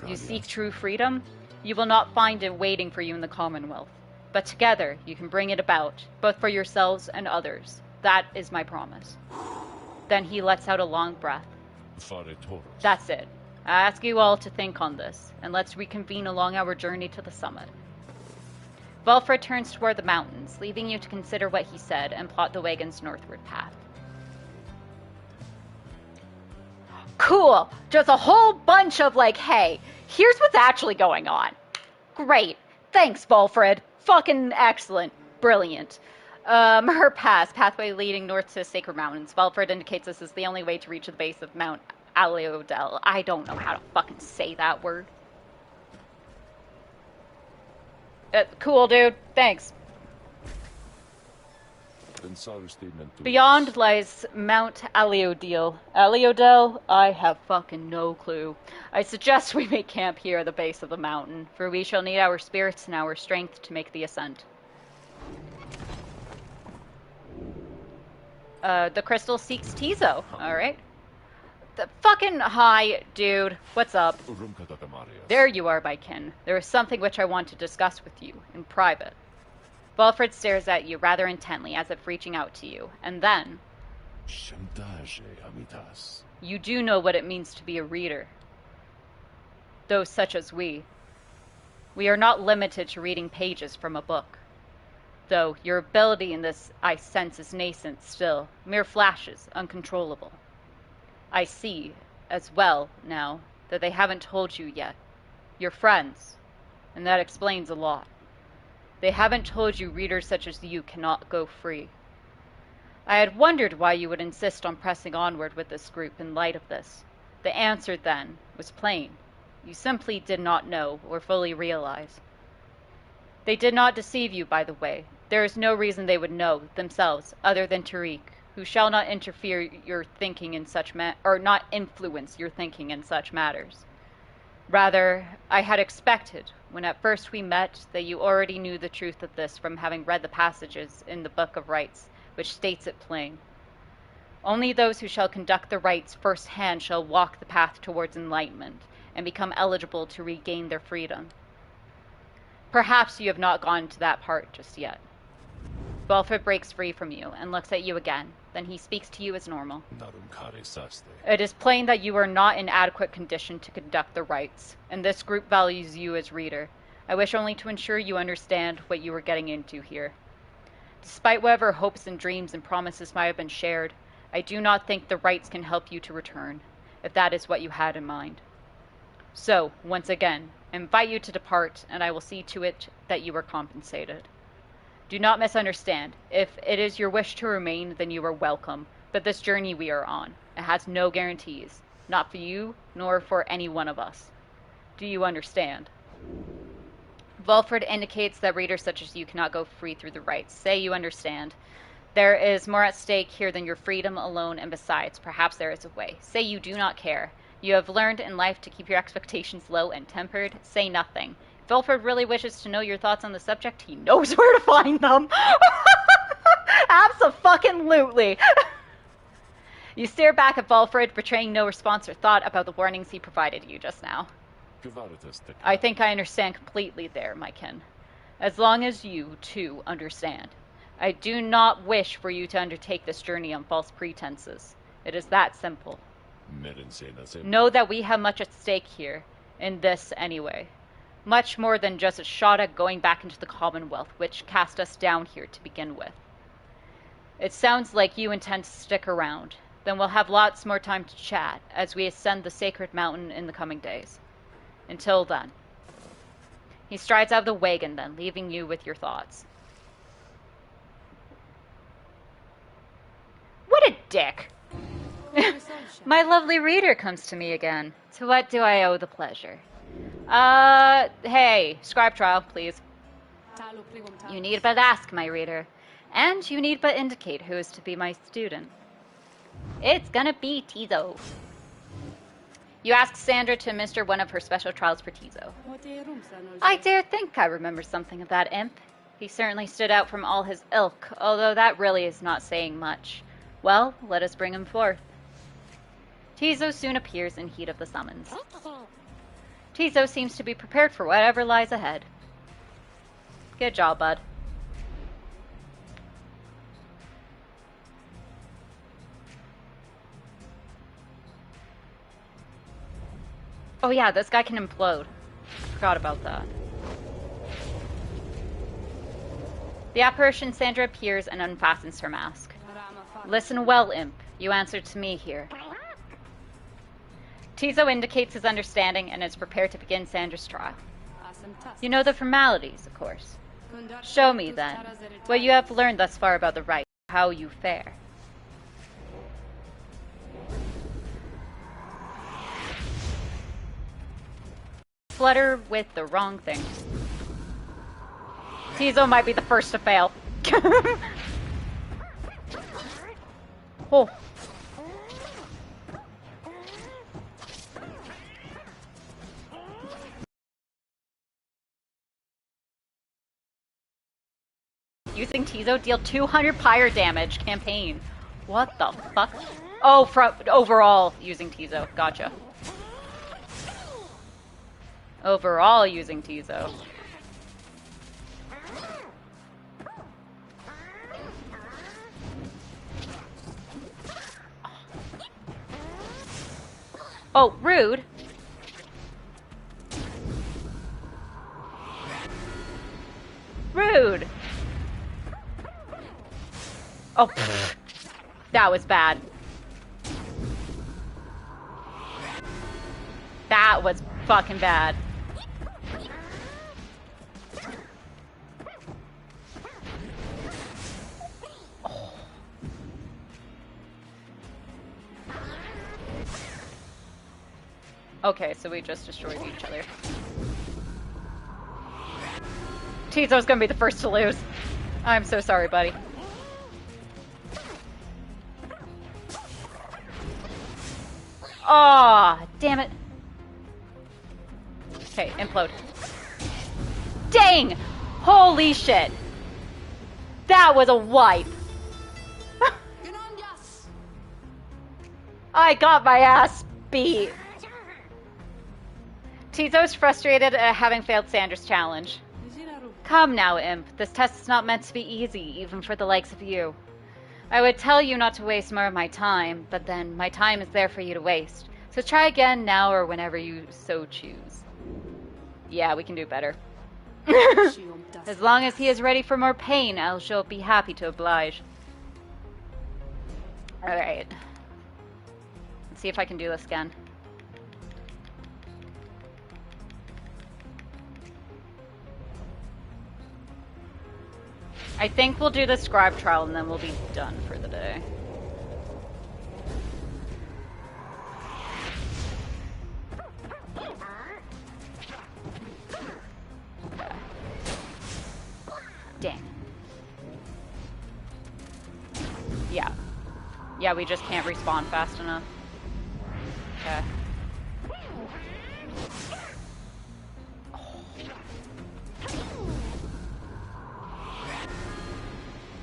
You seek true freedom? You will not find it waiting for you in the Commonwealth. But together, you can bring it about, both for yourselves and others. That is my promise. Then he lets out a long breath. That's it. I ask you all to think on this, and let's reconvene along our journey to the summit. Valfred turns toward the mountains, leaving you to consider what he said and plot the wagon's northward path. Cool! Just a whole bunch of like, hey, here's what's actually going on. Great. Thanks, Valfred. Fucking excellent. Brilliant. Her pathway leading north to the Sacred Mountains. Valfred indicates this is the only way to reach the base of Mount Aleodel. I don't know how to fucking say that word. Cool, dude. Thanks. Beyond lies Mount Aleodel. Aleodel? I have fucking no clue. I suggest we make camp here at the base of the mountain, for we shall need our spirits and our strength to make the ascent. The crystal seeks Tizo. Alright. Hi, dude. What's up? There you are, my kin. There is something which I want to discuss with you, in private. Valfred stares at you rather intently, as if reaching out to you, and then... You do know what it means to be a reader. Those such as we. We are not limited to reading pages from a book. Though your ability in this, I sense, is nascent still, mere flashes, uncontrollable. I see, as well, now, that they haven't told you yet. You're friends, and that explains a lot. They haven't told you readers such as you cannot go free. I had wondered why you would insist on pressing onward with this group in light of this. The answer, then, was plain. You simply did not know or fully realize. They did not deceive you, by the way. There is no reason they would know, themselves, other than Tariq, who shall not interfere your thinking in such or not influence your thinking in such matters. Rather, I had expected, when at first we met, that you already knew the truth of this from having read the passages in the Book of Rites, which states it plain. Only those who shall conduct the rites firsthand shall walk the path towards enlightenment, and become eligible to regain their freedom. Perhaps you have not gone to that part just yet. Valfred breaks free from you and looks at you again. Then he speaks to you as normal. It is plain that you are not in adequate condition to conduct the rites, and this group values you as reader. I wish only to ensure you understand what you are getting into here. Despite whatever hopes and dreams and promises might have been shared, I do not think the rites can help you to return, if that is what you had in mind. So, once again, I invite you to depart, and I will see to it that you are compensated. Do not misunderstand. If it is your wish to remain, then you are welcome, but this journey we are on, it has no guarantees, not for you, nor for any one of us. Do you understand? Volfred indicates that readers such as you cannot go free through the rites. Say you understand. There is more at stake here than your freedom alone, and besides, perhaps there is a way. Say you do not care. You have learned in life to keep your expectations low and tempered. Say nothing. If Volfred really wishes to know your thoughts on the subject, he knows where to find them. Abso-fucking-lutely. You stare back at Volfred, betraying no response or thought about the warnings he provided you just now. I think I understand completely there, my kin. As long as you, too, understand. I do not wish for you to undertake this journey on false pretenses. It is that simple. Know that we have much at stake here, in this anyway. Much more than just a shot at going back into the Commonwealth, which cast us down here to begin with. It sounds like you intend to stick around. Then we'll have lots more time to chat as we ascend the sacred mountain in the coming days. Until then. He strides out of the wagon then, leaving you with your thoughts. What a dick! My lovely reader comes to me again. To what do I owe the pleasure? Hey, scribe trial, please. You need but ask, my reader. And you need but indicate who is to be my student. It's gonna be Tizo. You ask Sandra to administer one of her special trials for Tizo. I dare think I remember something of that imp. He certainly stood out from all his ilk, although that really is not saying much. Well, let us bring him forth. Tizo soon appears in heat of the summons. Tizo seems to be prepared for whatever lies ahead. Good job, bud. Oh yeah, this guy can implode. Forgot about that. The apparition Sandra appears and unfastens her mask. Listen well, imp. You answer to me here. Tizo indicates his understanding and is prepared to begin Sandra's trial. You know the formalities, of course. Show me, then, what you have learned thus far about the rite, how you fare. Flutter with the wrong thing. Tizo might be the first to fail. Oh. Using Tizo, deal 200 Pyre damage. Campaign. What the fuck? Oh, from overall using Tizo. Gotcha. Overall using Tizo. Oh, rude. Rude. Oh, pfft. That was bad. That was fucking bad. Oh. Okay, so we just destroyed each other. Tizo's gonna be the first to lose. I'm so sorry, buddy. Aw, oh, damn it. Okay, implode. Dang! Holy shit! That was a wipe! I got my ass beat. Tizo's frustrated at having failed Sandra's challenge. Come now, imp. This test is not meant to be easy, even for the likes of you. I would tell you not to waste more of my time, but then my time is there for you to waste. So try again now or whenever you so choose. Yeah, we can do better. As long as he is ready for more pain, I shall be happy to oblige. Alright. Let's see if I can do this again. I think we'll do the scribe trial and then we'll be done for the day. Dang. Yeah. Yeah, we just can't respawn fast enough. Okay.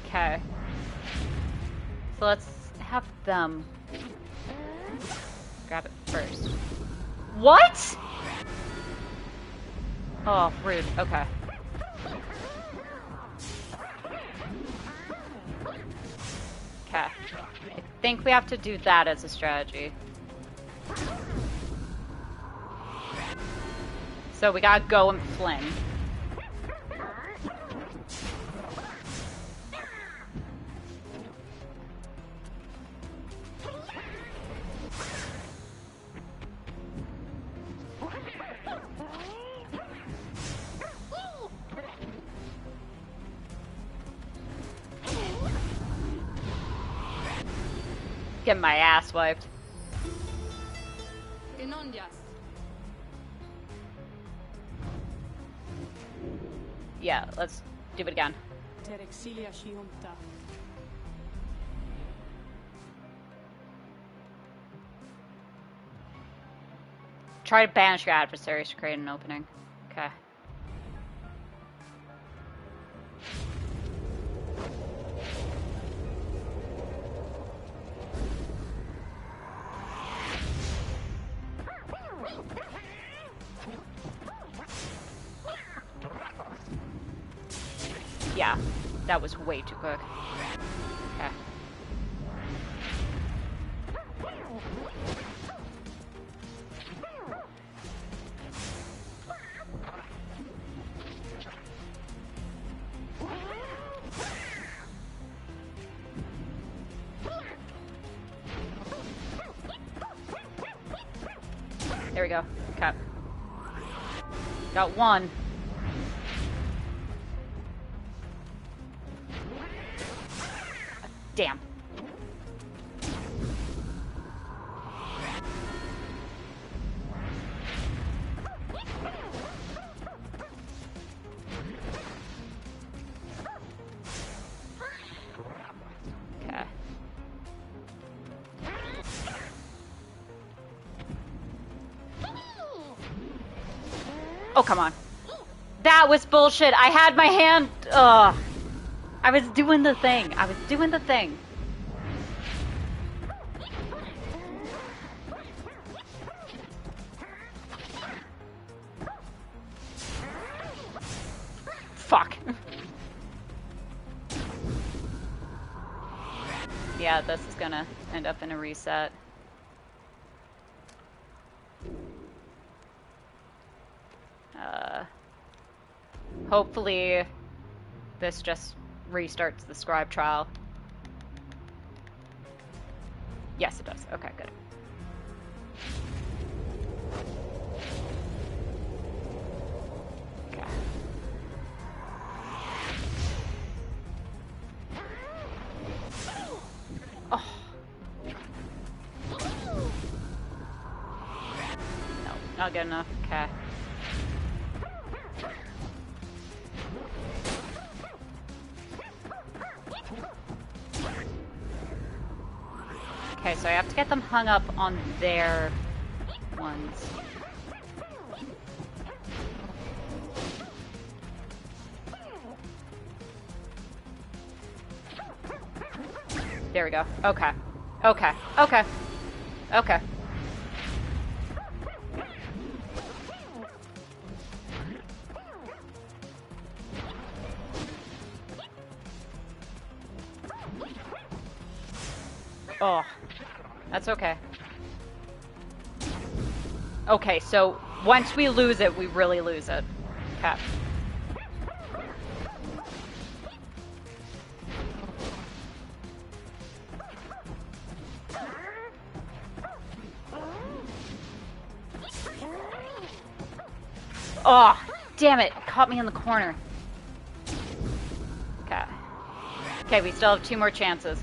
Okay. So let's have them grab it first. What? Oh, rude. Okay. Okay. I think we have to do that as a strategy. So we gotta go and fling. Get my ass wiped. Yeah, let's do it again. Try to banish your adversaries to create an opening. Okay. Yeah, that was way too quick. Okay. There we go. Okay. Got one. Damn. Okay. Oh, come on. That was bullshit. I had my hand. Ugh. I was doing the thing. I was doing the thing. Fuck. Yeah, this is gonna end up in a reset. Hopefully this just restarts the scribe trial. Yes, it does. Okay, good. Okay. Oh. No, not good enough. Okay. Okay, so I have to get them hung up on their ones. There we go. Okay. Okay. Okay. Okay. Oh. That's okay. Okay, so once we lose it, we really lose it. Okay. Oh, damn it. Caught me in the corner. Okay. Okay, we still have 2 more chances.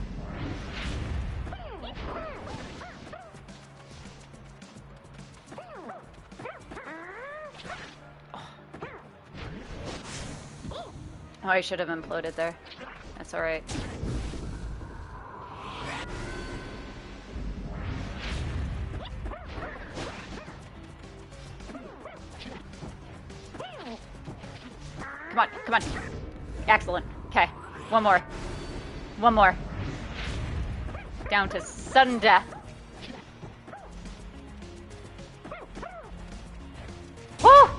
Oh, I should have imploded there. That's alright. Come on, come on. Excellent. Okay, one more. One more. Down to sudden death. Woo!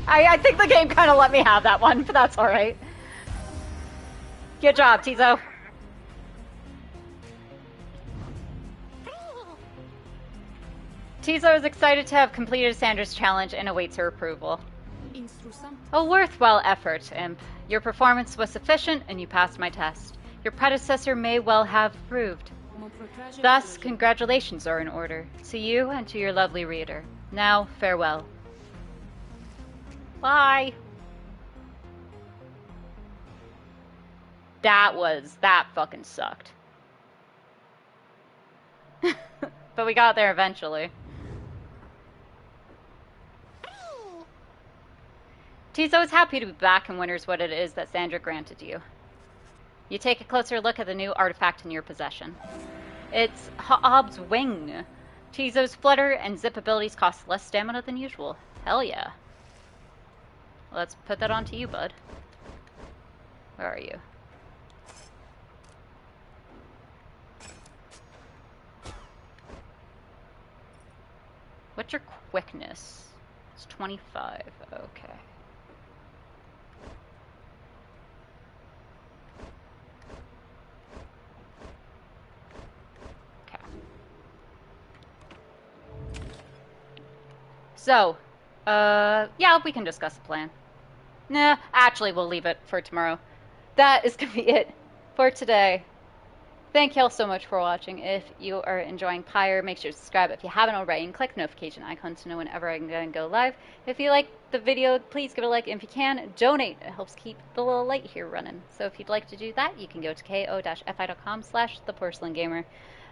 I think the game kind of let me have that one, but that's alright. Good job, Tizo. Tizo is excited to have completed Sandra's challenge and awaits her approval. A worthwhile effort, Imp. Your performance was sufficient and you passed my test. Your predecessor may well have approved. Thus, congratulations are in order. To you and to your lovely reader. Now, farewell. Bye. That fucking sucked. But we got there eventually. Tizo is happy to be back and wonders what it is that Sandra granted you. You take a closer look at the new artifact in your possession. It's Ha'ab's Wing. Tizo's flutter and zip abilities cost less stamina than usual. Hell yeah. Let's put that on to you, bud. Where are you? What's your quickness? It's 25. Okay. Okay. So, yeah, we can discuss the plan. Nah, actually, we'll leave it for tomorrow. That is gonna be it for today. Thank y'all so much for watching. If you are enjoying Pyre, make sure to subscribe if you haven't already and click the notification icon to know whenever I'm going to go live. If you like the video, please give it a like. And if you can, donate. It helps keep the little light here running. So if you'd like to do that, you can go to ko-fi.com/ThePorcelainGamer.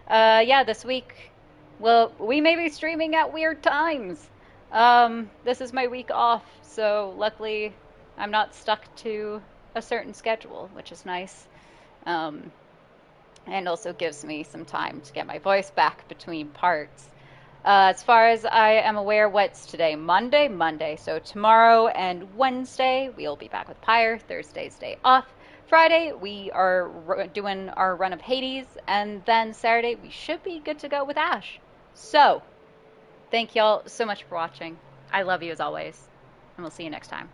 Yeah, this week, well, we may be streaming at weird times. This is my week off, so luckily I'm not stuck to a certain schedule, which is nice. And also gives me some time to get my voice back between parts. As far as I am aware, what's today? Monday. So tomorrow and Wednesday, we'll be back with Pyre. Thursday's day off. Friday, we are doing our run of Hades. And then Saturday, we should be good to go with Ash. So, thank y'all so much for watching. I love you as always. And we'll see you next time.